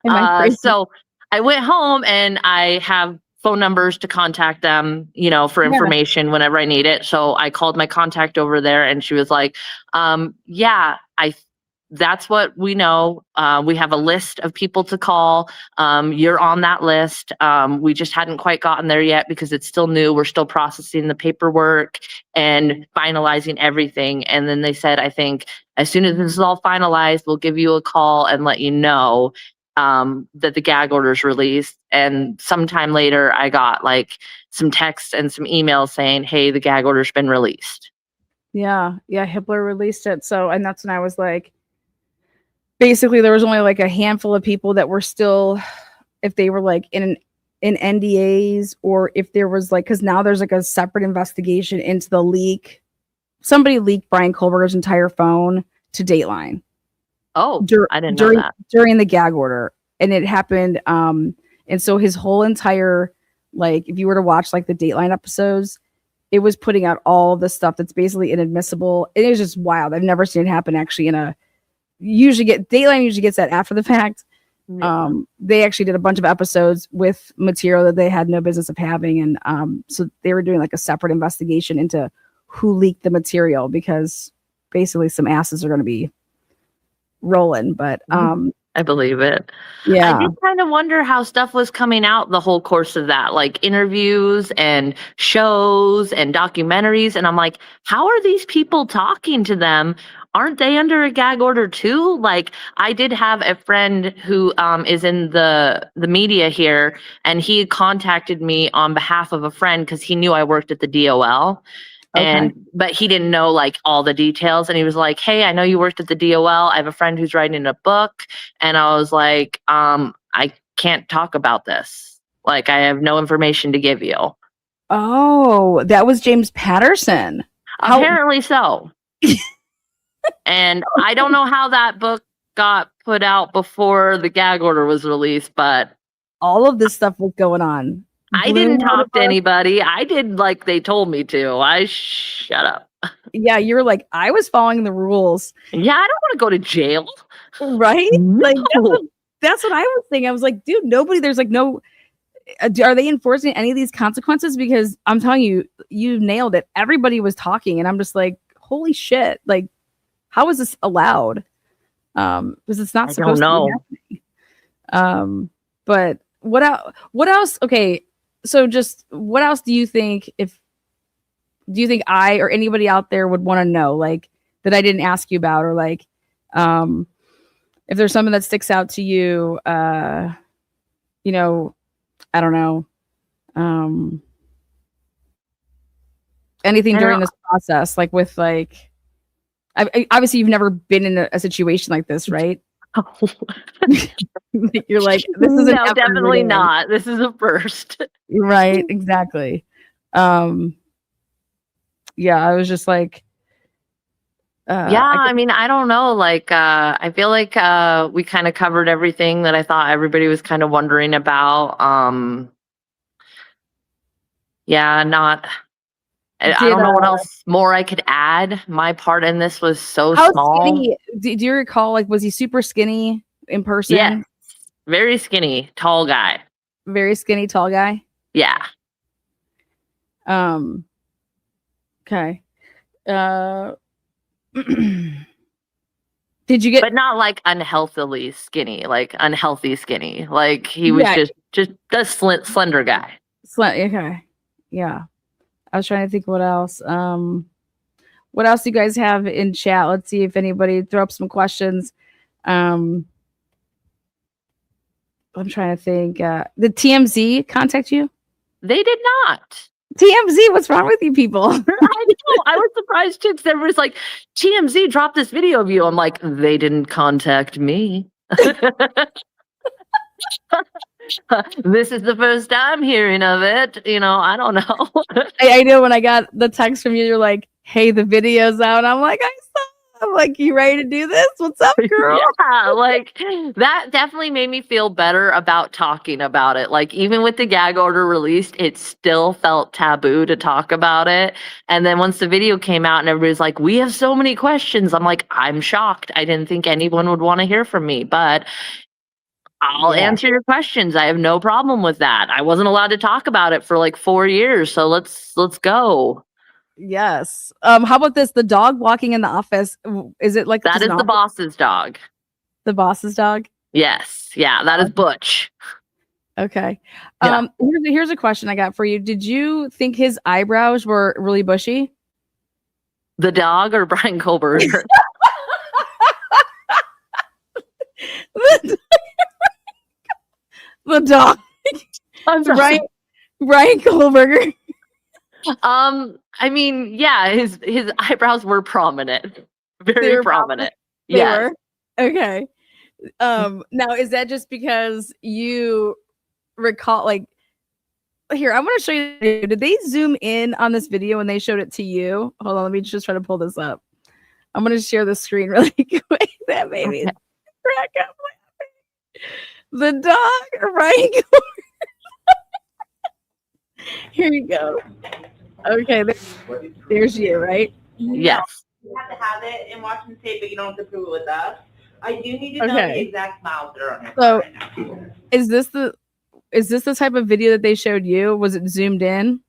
Am I free? So I went home and I have phone numbers to contact them, for information whenever I need it. So I called my contact over there and she was like, that's what we know. We have a list of people to call. You're on that list. We just hadn't quite gotten there yet because it's still new. We're still processing the paperwork and finalizing everything. And then they said, I think as soon as this is all finalized, we'll give you a call and let you know that the gag order is released. And sometime later, I got like some texts and some emails saying, hey, the gag order's been released. Yeah. Hitler released it. So, and that's when I was like, basically there was only like a handful of people that were still, if they were like in NDAs, or if there was like, because now there's like a separate investigation into the leak. Somebody leaked Brian Kohlberger's entire phone to Dateline. Oh, I didn't know that. During the gag order. And it happened. And so his whole entire, like, if you were to watch like the Dateline episodes, it was putting out all the stuff that's basically inadmissible. It is just wild. I've never seen it happen actually Dateline usually gets that after the fact. Yeah. They actually did a bunch of episodes with material that they had no business of having. And so they were doing like a separate investigation into who leaked the material, because basically some asses are going to be rolling. But I believe it. yeah, I did kind of wonder how stuff was coming out the whole course of that, like interviews and shows and documentaries. And I'm like, how are these people talking to them? Aren't they under a gag order too? Like, I did have a friend who is in the media here, and he contacted me on behalf of a friend because he knew I worked at the DOL. But he didn't know like all the details, and he was like, hey, I know you worked at the DOL. I have a friend who's writing a book. And I was like, I can't talk about this. Like, I have no information to give you. Oh, that was James Patterson. Apparently so. And I don't know how that book got put out before the gag order was released, but all of this stuff was going on. I didn't talk to anybody. I did like they told me to. I shut up. Yeah, you're like, I was following the rules. Yeah, I don't want to go to jail. Right? No. Like that's what I was thinking. I was like, dude, there's like no, are they enforcing any of these consequences? Because I'm telling you, you nailed it. Everybody was talking, and I'm just like, holy shit. Like, how is this allowed? Because it's not supposed to be happening. But what else? Okay. So just what else do you think I or anybody out there would want to know, like, that I didn't ask you about, or like, if there's something that sticks out to you, I don't know, anything during this process, like with like, obviously you've never been in a situation like this, right? You're like, this is no, definitely not. This is a first. Right, exactly. Yeah, I was just like, I mean, I don't know. Like, I feel like we kind of covered everything that I thought everybody was kind of wondering about. Yeah, not. I don't know what else more I could add. My part in this was so how small. skinny? Do you recall? Like, was he super skinny in person? Yeah, very skinny, tall guy. Very skinny, tall guy. Yeah. Okay. Did you get? But not like unhealthily skinny, like unhealthy skinny. Like he was just a slender guy. Okay. Yeah. I was trying to think what else. What else do you guys have in chat? Let's see if anybody throw up some questions. I'm trying to think. Did TMZ contact you? They did not. TMZ, what's wrong with you people? I know. I was surprised too, because everybody's like, TMZ dropped this video of you. I'm like, they didn't contact me. This is the first time hearing of it. You know, I don't know. I know when I got the text from you, you're like, hey, the video's out. I'm like, I saw. I'm like, you ready to do this? What's up, girl? Yeah, like that definitely made me feel better about talking about it. Like even with the gag order released, it still felt taboo to talk about it. And then once the video came out and everybody's like, we have so many questions. I'm like, I'm shocked. I didn't think anyone would want to hear from me, but I'll answer your questions. I have no problem with that. I wasn't allowed to talk about it for like 4 years. So let's go. Yes. How about this? The dog walking in the office. Is it like that is the boss's dog? The boss's dog? Yes. Yeah, that is Butch. Okay. Yeah. Here's a question I got for you. Did you think his eyebrows were really bushy? The dog or Brian Kohlberger? The dog. I'm sorry. Brian Kohlberger. I mean, yeah, his eyebrows were prominent. Very prominent. Yeah. Okay. Now is that just because you recall, like, here, I'm gonna show you. Did they zoom in on this video when they showed it to you? Hold on, let me just try to pull this up. I'm gonna share the screen really quick. That made me crack up. The dog, right? Here you go. Okay, there's you, right? Yes. You have to have it and watch the tape, but you don't have to prove it with us. I do need to know the exact miles that are on your car right now. Is this the type of video that they showed you? Was it zoomed in?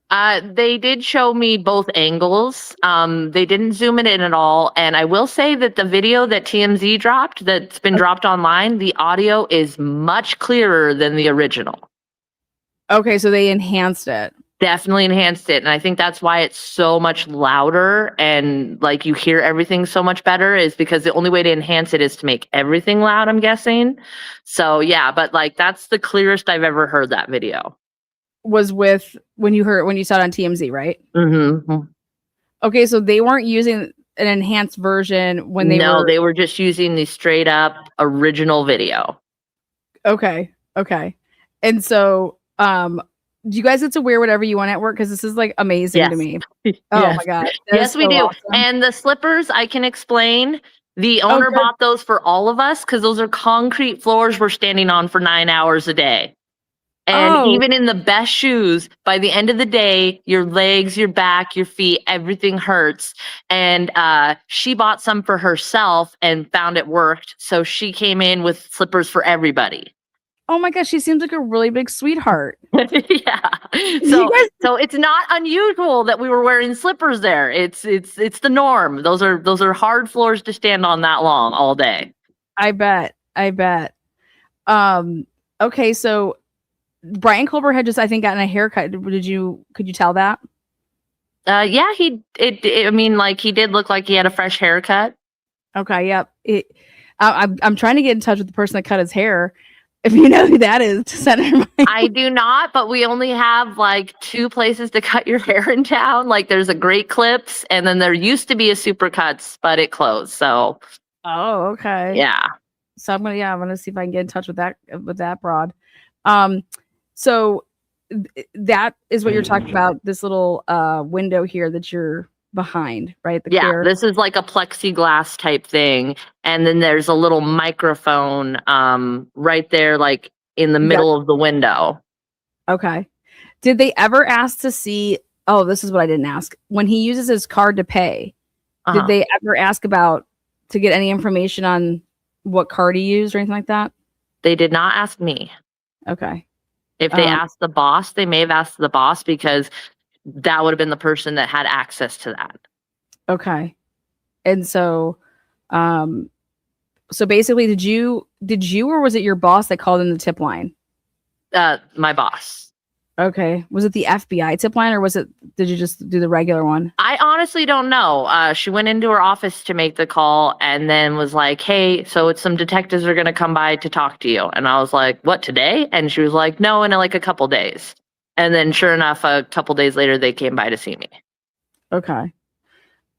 They did show me both angles. They didn't zoom it in at all. And I will say that the video that TMZ dropped, that's been dropped online, the audio is much clearer than the original. Okay, so they enhanced it. Definitely enhanced it. And I think that's why it's so much louder and like you hear everything so much better, is because the only way to enhance it is to make everything loud, I'm guessing. So yeah, but like that's the clearest I've ever heard that video. Was with when you saw it on TMZ, right? Mm-hmm. Okay, so they weren't using an enhanced version when they were just using the straight up original video. Okay. And so do you guys get to wear whatever you want at work? Because this is like amazing to me. Oh my god. Yes, we do. Awesome. And the slippers, I can explain. The owner bought those for all of us because those are concrete floors we're standing on for 9 hours a day. And even in the best shoes, by the end of the day, your legs, your back, your feet, everything hurts. And she bought some for herself and found it worked. So she came in with slippers for everybody. Oh my gosh, she seems like a really big sweetheart. Yeah. So it's not unusual that we were wearing slippers there. It's the norm. Those are hard floors to stand on that long all day. I bet. Okay, so Brian Kohlberger had just, I think, gotten a haircut. Could you tell that? Yeah, he did look like he had a fresh haircut. Okay, yep. I'm trying to get in touch with the person that cut his hair. If you know who that is, to send her I do not, but we only have like 2 places to cut your hair in town. Like there's a Great Clips, and then there used to be a Supercuts, but it closed. So. Oh, okay. Yeah. So I'm gonna see if I can get in touch with that broad. So that is what you're talking about. This little window here that you're behind, right? The Yeah, clear. this is like a plexiglass type thing. And then there's a little microphone right there, like in the middle of the window. Okay. Did they ever ask to see? Oh, this is what I didn't ask. When he uses his card to pay, did they ever ask to get any information on what card he used or anything like that? They did not ask me. Okay. If they asked the boss, they may have asked the boss because that would have been the person that had access to that. Okay. And so, so basically, did you, or was it your boss that called in the tip line? My boss. Okay. Was it the FBI tip line, or did you just do the regular one? I honestly don't know. She went into her office to make the call and then was like, hey, so it's some detectives are going to come by to talk to you. And I was like, what, today? And she was like, no, in like a couple days. And then sure enough, a couple days later, they came by to see me. Okay.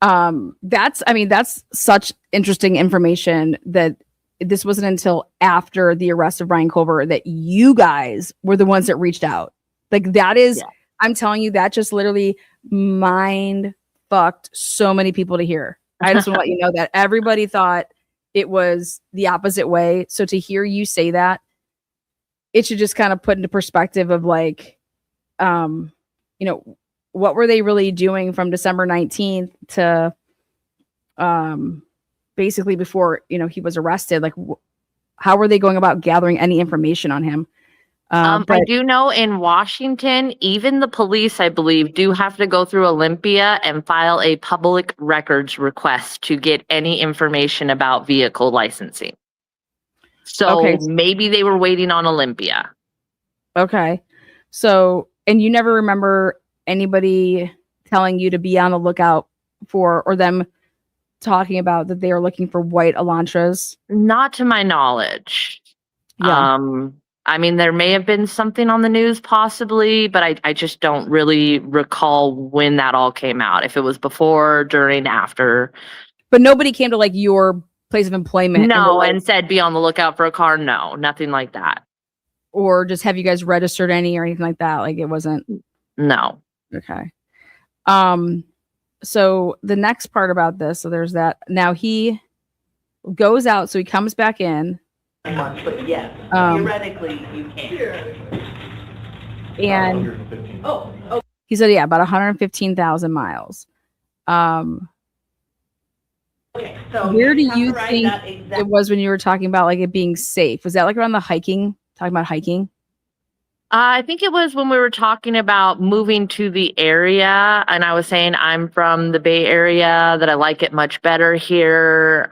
That's such interesting information that this wasn't until after the arrest of Brian Culver that you guys were the ones that reached out. Like that is, I'm telling you, that just literally mind fucked so many people to hear. I just want to let you know that everybody thought it was the opposite way. So to hear you say that, it should just kind of put into perspective of like, what were they really doing from December 19th to basically before, he was arrested? Like, how were they going about gathering any information on him? I do know in Washington, even the police, I believe, do have to go through Olympia and file a public records request to get any information about vehicle licensing. So maybe they were waiting on Olympia. Okay. So, and you never remember anybody telling you to be on the lookout for, or them talking about that they are looking for white Elantras? Not to my knowledge. Yeah. I mean, there may have been something on the news possibly, but I just don't really recall when that all came out. If it was before, during, after. But nobody came to like your place of employment. No, and said be on the lookout for a car. No, nothing like that. Or just have you guys registered any or anything like that? Like it wasn't. No. Okay. So the next part about this, so there's that. Now he goes out, so he comes back in. Much, but yes, theoretically you can. And Oh, he said, yeah, about 115,000 miles. okay. So Where do you think it was when you were talking about like it being safe? Was that like around the hiking? Talking about hiking? I think it was when we were talking about moving to the area, and I was saying I'm from the Bay Area, that I like it much better here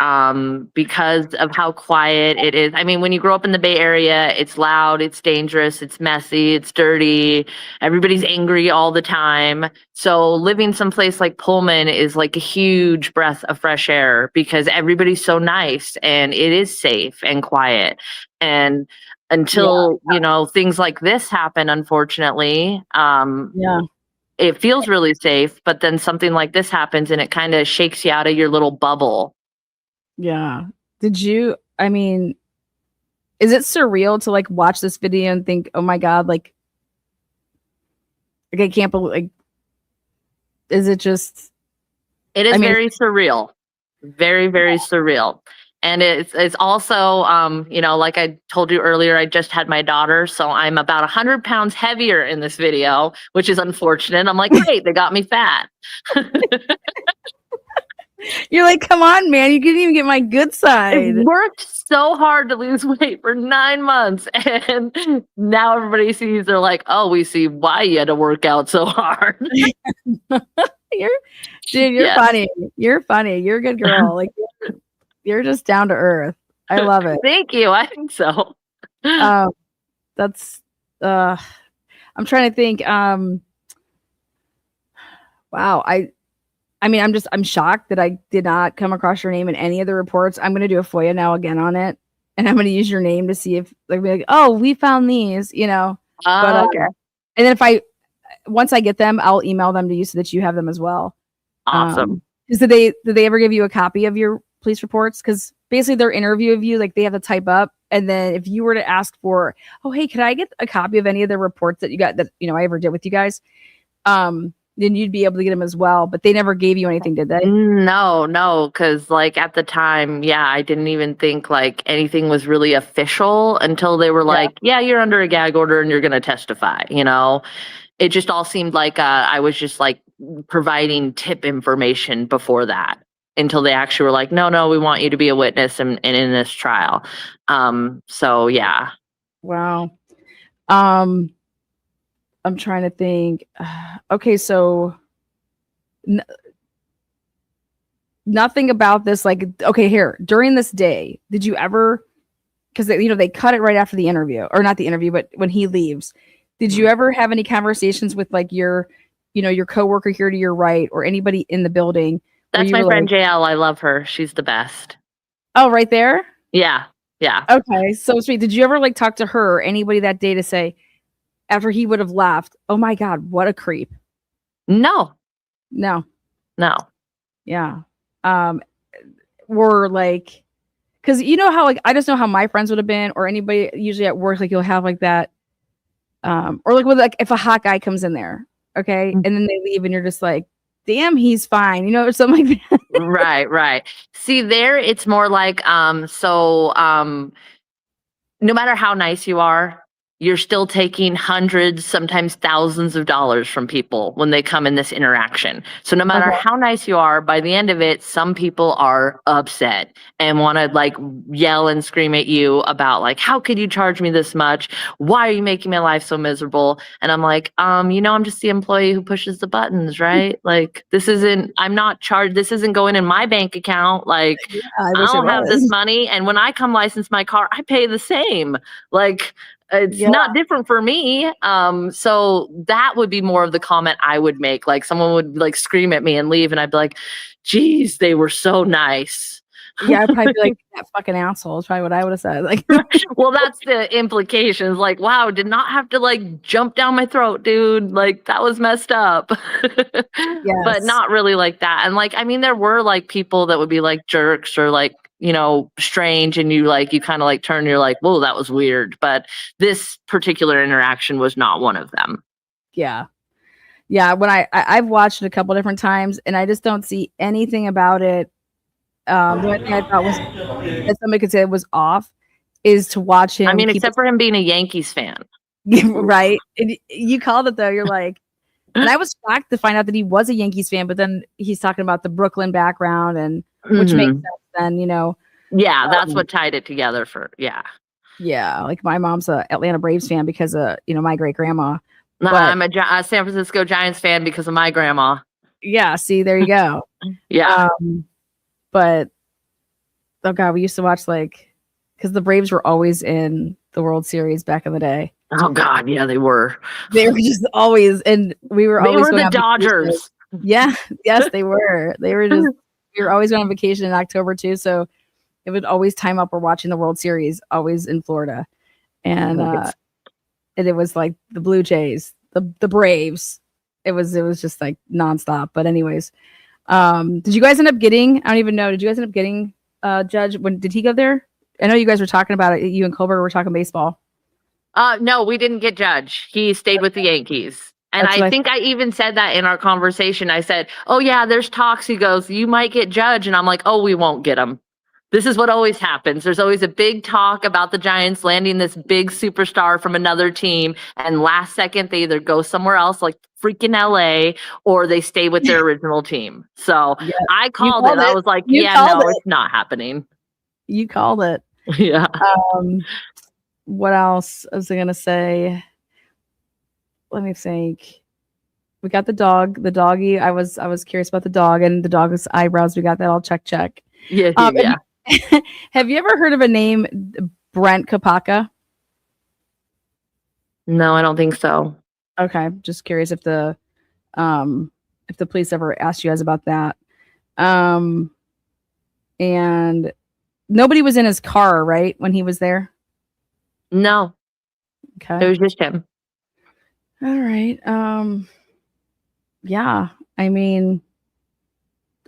because of how quiet it is. I mean, when you grow up in the Bay Area, it's loud, it's dangerous, it's messy, it's dirty, everybody's angry all the time. So living someplace like Pullman is like a huge breath of fresh air because everybody's so nice and it is safe and quiet. And until things like this happen, unfortunately, it feels really safe, but then something like this happens and it kind of shakes you out of your little bubble. Is it surreal to like watch this video and think, oh my God, like I can't believe, like, is it just? It is very surreal. Very, very surreal. And it's also, like I told you earlier, I just had my daughter, so I'm about 100 pounds heavier in this video, which is unfortunate. I'm like, great, they got me fat. You're like, come on, man, you couldn't even get my good side. I worked so hard to lose weight for 9 months, and now everybody sees, they're like, oh, we see why you had to work out so hard. You're funny. You're funny. You're a good girl. Like, you're just down to earth. I love it. Thank you. I think so. That's I'm trying to think. Wow. I'm shocked that I did not come across your name in any of the reports. I'm going to do a FOIA now again on it. And I'm going to use your name to see if like, oh, we found these, okay. And then once I get them, I'll email them to you so that you have them as well. Awesome. Did they ever give you a copy of your police reports? Because basically their interview of you, like they have to type up, and then if you were to ask for, oh hey, could I get a copy of any of the reports that you got that I ever did with you guys, then you'd be able to get them as well. But they never gave you anything, did they? No, because like at the time, yeah, I didn't even think like anything was really official until they were like, yeah, you're under a gag order and you're going to testify. It just all seemed like I was just like providing tip information before that until they actually were like, no, we want you to be a witness and in this trial. So yeah. Wow. I'm trying to think. Okay, so nothing about this. Like, okay, here during this day, did you ever? Because they cut it right after the interview, or not the interview, but when he leaves, did you ever have any conversations with like your coworker here to your right, or anybody in the building? That's my friend JL. I love her. She's the best. Oh, right there. Yeah. Okay, so sweet. Did you ever like talk to her or anybody that day to say, after he would have left, oh my God, what a creep? No. Yeah. Were like, because how like I just know how my friends would have been, or anybody usually at work, like you'll have like that, or like with like if a hot guy comes in there, okay, and then they leave, and you're just like, damn, he's fine, or something like that. Right. See, there it's more like no matter how nice you are, you're still taking hundreds, sometimes thousands of dollars from people when they come in this interaction. So no matter how nice you are, by the end of it, some people are upset and want to like yell and scream at you about like, how could you charge me this much? Why are you making my life so miserable? And I'm like, I'm just the employee who pushes the buttons, right? Like this isn't going in my bank account. Like I don't have this money. And when I come license my car, I pay the same. Like, it's not different for me. So that would be more of the comment I would make. Like someone would like scream at me and leave, and I'd be like, geez, they were so nice. Yeah, I'd probably be like, that fucking asshole is probably what I would have said. Like, well, that's the implications. Like, wow, did not have to like jump down my throat, dude. Like that was messed up. But not really like that. And like, I mean, there were like people that would be like jerks or like, strange, and you kind of like turn, you're like, whoa, that was weird. But this particular interaction was not one of them. Yeah. When I've watched it a couple different times, and I just don't see anything about it. The only thing I thought was that somebody could say it was off is to watch him. I mean, except for him being a Yankees fan. Right. And you called it though. You're like, and I was shocked to find out that he was a Yankees fan, but then he's talking about the Brooklyn background, and which makes sense then, Yeah, that's what tied it together Yeah, like my mom's a Atlanta Braves fan because of, my great grandma. I'm a San Francisco Giants fan because of my grandma. Yeah, see, there you go. Yeah. But oh God, we used to watch because the Braves were always in the World Series back in the day. Oh God, yeah, they were. They were just always, and we were always the Dodgers. Yeah, yes, they were. They were just. We were always going on vacation in October too, so it would always time up. We're watching the World Series, always in Florida, and it was like the Blue Jays, the Braves. It was just like nonstop. But anyways, did you guys end up getting? I don't even know. Did you guys end up getting Judge? When did he go there? I know you guys were talking about it. You and Colbert were talking baseball. No, we didn't get Judge. He stayed with the Yankees. And I think I even said that in our conversation. I said, oh, yeah, there's talks. He goes, you might get Judge. And I'm like, oh, we won't get him. This is what always happens. There's always a big talk about the Giants landing this big superstar from another team. And last second, they either go somewhere else, like freaking LA, or they stay with their original team. So I called it. I was like, it's not happening. You called it. Yeah. What else was I going to say? Let me think. We got the dog, the doggy. I was curious about the dog and the dog's eyebrows. We got that all check. Yeah. Have you ever heard of a name, Brent Kopaka? No, I don't think so. Okay, just curious if the police ever asked you guys about that. And nobody was in his car, right, when he was there? No. Okay. It was just him. All right. Yeah. I mean,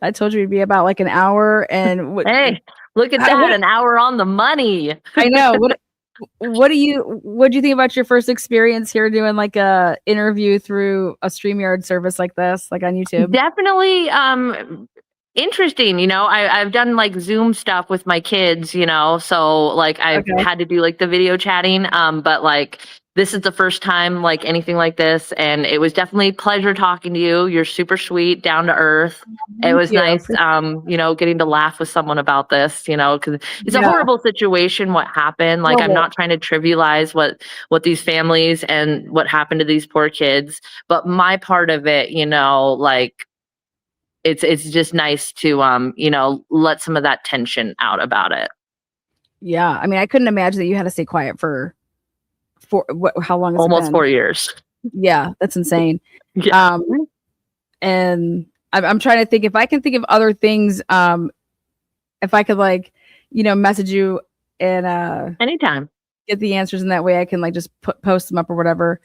I told you it'd be about like an hour. And Hey, look at that, an hour on the money. I know. What do you think about your first experience here doing like a interview through a StreamYard service like this, like on YouTube? Definitely interesting. I've done like Zoom stuff with my kids, so like I've had to do like the video chatting. But like this is the first time like anything like this, and it was definitely a pleasure talking to you. You're super sweet, down to earth. It was nice getting to laugh with someone about this, because it's a horrible situation what happened. Like I'm not trying to trivialize what these families and what happened to these poor kids, but my part of it, like it's just nice to let some of that tension out about it. Yeah, I mean, I couldn't imagine that you had to stay quiet for how long? Almost 4 years. Yeah, that's insane. Yeah. And I'm trying to think if I can think of other things. If I could message you and anytime get the answers in that way, I can like just post them up or whatever.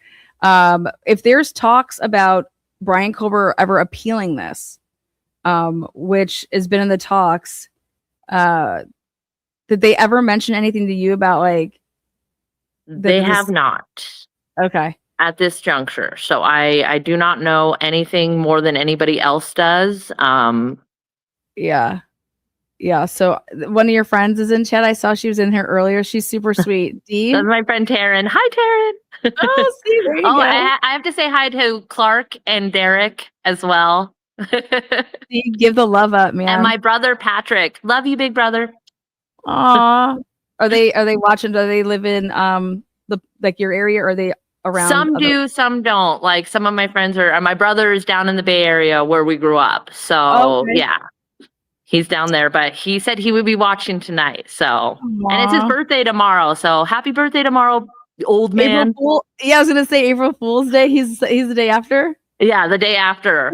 If there's talks about Brian Kober ever appealing this, which has been in the talks, did they ever mention anything to you about like? They have not. Okay. At this juncture. So I do not know anything more than anybody else does. Yeah. So one of your friends is in chat. I saw she was in here earlier. She's super sweet. Dee? That's my friend Taryn. Hi, Taryn. Oh, see, there you go. I have to say hi to Clark and Derek as well. Dee, give the love up, man. And my brother Patrick. Love you, big brother. Aw. Are they watching? Do they live in your area, or are they around? Some do, some don't. Like some of my friends my brother is down in the Bay Area where we grew up. So yeah, he's down there, but he said he would be watching tonight. So, and it's his birthday tomorrow. So happy birthday tomorrow, old man. Yeah, I was gonna say April Fool's Day. He's the day after. Yeah, the day after.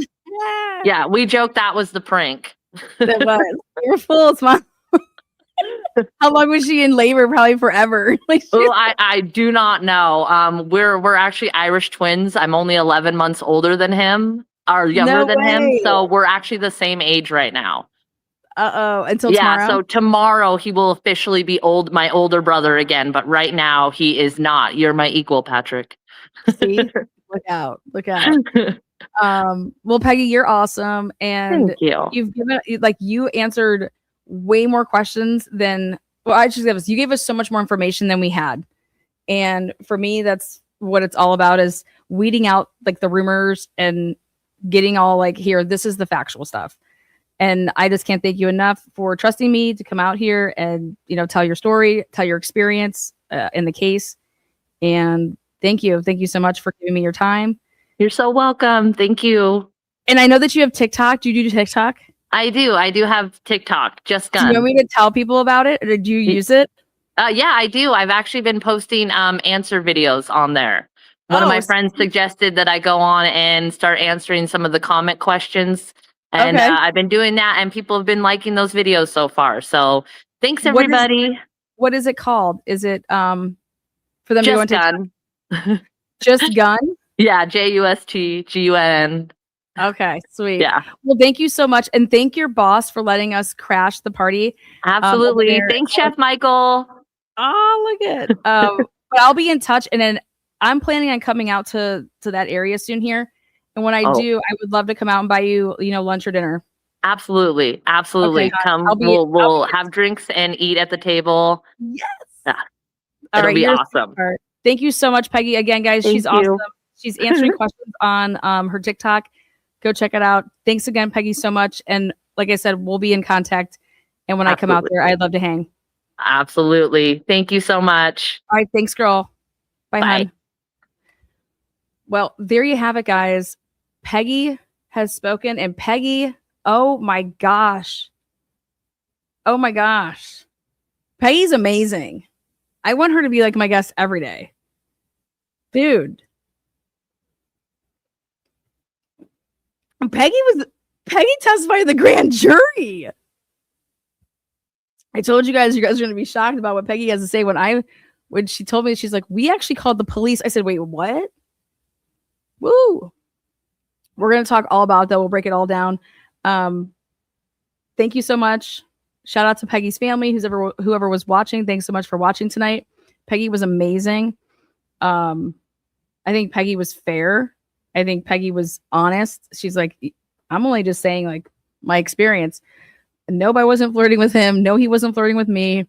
Yeah, we joked that was the prank. That was April Fool's, Mom. How long was she in labor? Probably forever. I do not know. We're actually Irish twins. I'm only 11 months older than him, or younger than him. So we're actually the same age right now. Until tomorrow? So tomorrow he will officially be my older brother again. But right now he is not. You're my equal, Patrick. See, look out. Well, Peggy, you're awesome, and thank you. You've given you answered way more questions than you gave us so much more information than we had. And for me, that's what it's all about, is weeding out like the rumors and getting all like, here, this is the factual stuff. And I just can't thank you enough for trusting me to come out here and, tell your story, tell your experience in the case. And thank you. Thank you so much for giving me your time. You're so welcome. Thank you. And I know that you have TikTok. Do you do TikTok? I do have TikTok, just Gunn. Do you want me to tell people about it, or do you use it? Yeah, I do. I've actually been posting answer videos on there. One of my friends suggested that I go on and start answering some of the comment questions. And I've been doing that, and people have been liking those videos so far. So thanks, everybody. What is it called? Is it for them just to go Gunn? Just Gunn? Yeah, JUSTGUN. Okay, sweet. Yeah. Well, thank you so much. And thank your boss for letting us crash the party. Absolutely. Thanks, Chef Michael. Oh, look at it. But I'll be in touch. And then I'm planning on coming out to that area soon here. And when I do, I would love to come out and buy you, lunch or dinner. Absolutely. Okay, come. We'll have drinks and eat at the table. Yes. Yeah. It'll be awesome. Thank you so much, Peggy. Again, guys, she's awesome. She's answering questions on her TikTok. Go check it out. Thanks again, Peggy, so much. And like I said, we'll be in contact. And when I come out there, I'd love to hang. Absolutely. Thank you so much. All right. Thanks, girl. Bye, hon. Well, there you have it, guys. Peggy has spoken. And Peggy, oh my gosh. Peggy's amazing. I want her to be like my guest every day. Dude. Peggy testified in the grand jury. I told you guys are going to be shocked about what Peggy has to say. When she told me, she's like, we actually called the police. I said, wait, what? Woo. We're going to talk all about that. We'll break it all down. thank you so much. Shout out to Peggy's family, whoever was watching. Thanks so much for watching tonight. Peggy was amazing. I think Peggy was fair. I think Peggy was honest. She's like, I'm only just saying like my experience. No, I wasn't flirting with him. No, he wasn't flirting with me.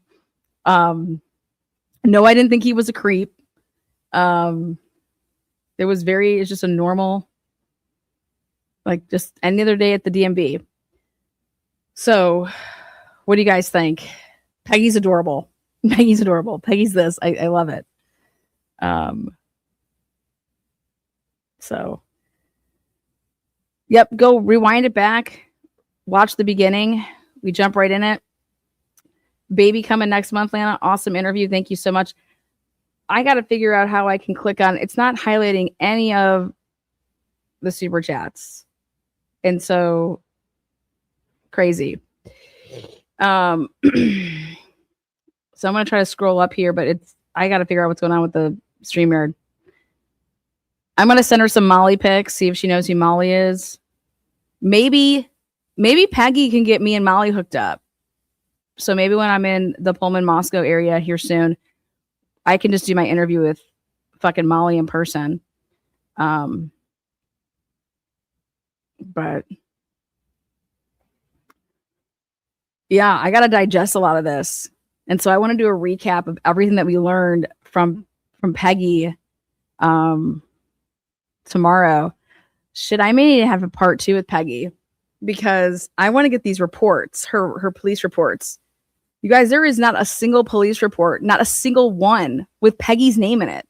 No, I didn't think he was a creep. It's just a normal, like just any other day at the DMV. So what do you guys think? Peggy's adorable. Peggy's adorable. Peggy's this. I love it. So yep, go rewind it back. Watch the beginning. We jump right in it. Baby coming next month, Lana. Awesome interview. Thank you so much. I got to figure out how I can click on. It's not highlighting any of the super chats. And so crazy. So I'm going to try to scroll up here, but I got to figure out what's going on with the StreamYard. I'm going to send her some Molly pics, see if she knows who Molly is. Maybe Peggy can get me and Molly hooked up. So maybe when I'm in the Pullman, Moscow area here soon, I can just do my interview with fucking Molly in person. But yeah, I got to digest a lot of this. And so I want to do a recap of everything that we learned from Peggy tomorrow. I may need to have a part 2 with Peggy because I want to get these reports, her police reports. You guys, there is not a single police report, not a single one with Peggy's name in it.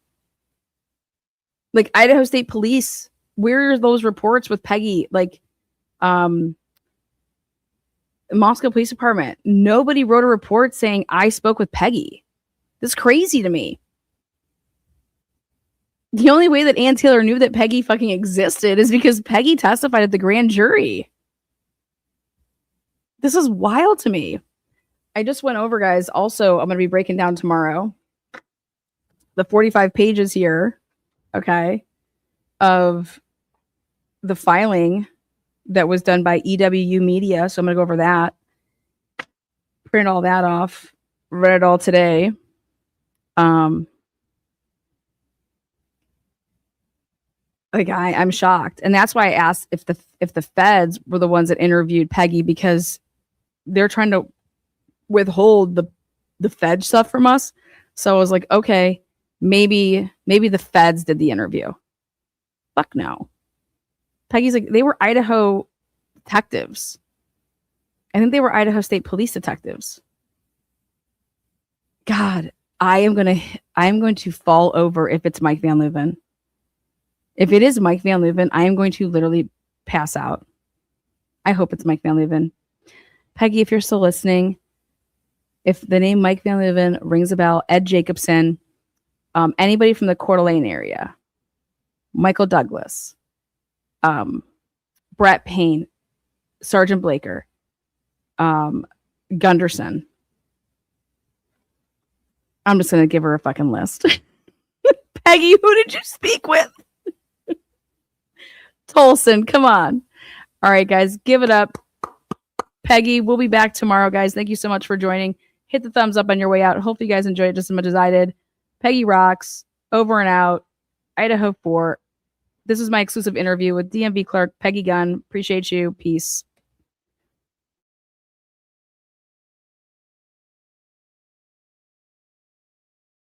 Like Idaho State Police, where are those reports with Peggy? Like Moscow Police Department, nobody wrote a report saying I spoke with Peggy. This is crazy to me. The only way that Ann Taylor knew that Peggy fucking existed is because Peggy testified at the grand jury. This is wild to me. I just went over, guys. Also, I'm going to be breaking down tomorrow the 45 pages here, okay, of the filing that was done by EWU Media. So I'm going to go over that, print all that off, read it all today. Like I'm shocked. And that's why I asked if the feds were the ones that interviewed Peggy, because they're trying to withhold the Fed stuff from us. So I was like, okay, maybe the feds did the interview. Fuck no. Peggy's like, they were Idaho detectives. I think they were Idaho State Police detectives. God, I am going to fall over if it's Mike Van Leuven. If it is Mike Van Leuven, I am going to literally pass out. I hope it's Mike Van Leuven. Peggy, if you're still listening, if the name Mike Van Leuven rings a bell, Ed Jacobson, anybody from the Coeur d'Alene area, Michael Douglas, Brett Payne, Sergeant Blaker, Gunderson. I'm just going to give her a fucking list. Peggy, who did you speak with? Tolson, come on. All right, guys, give it up. Peggy, we'll be back tomorrow, guys. Thank you so much for joining. Hit the thumbs up on your way out. Hopefully you guys enjoyed it just as much as I did. Peggy rocks. Over and out. Idaho4. This is my exclusive interview with DMV Clerk, PegiGunn. Appreciate you. Peace.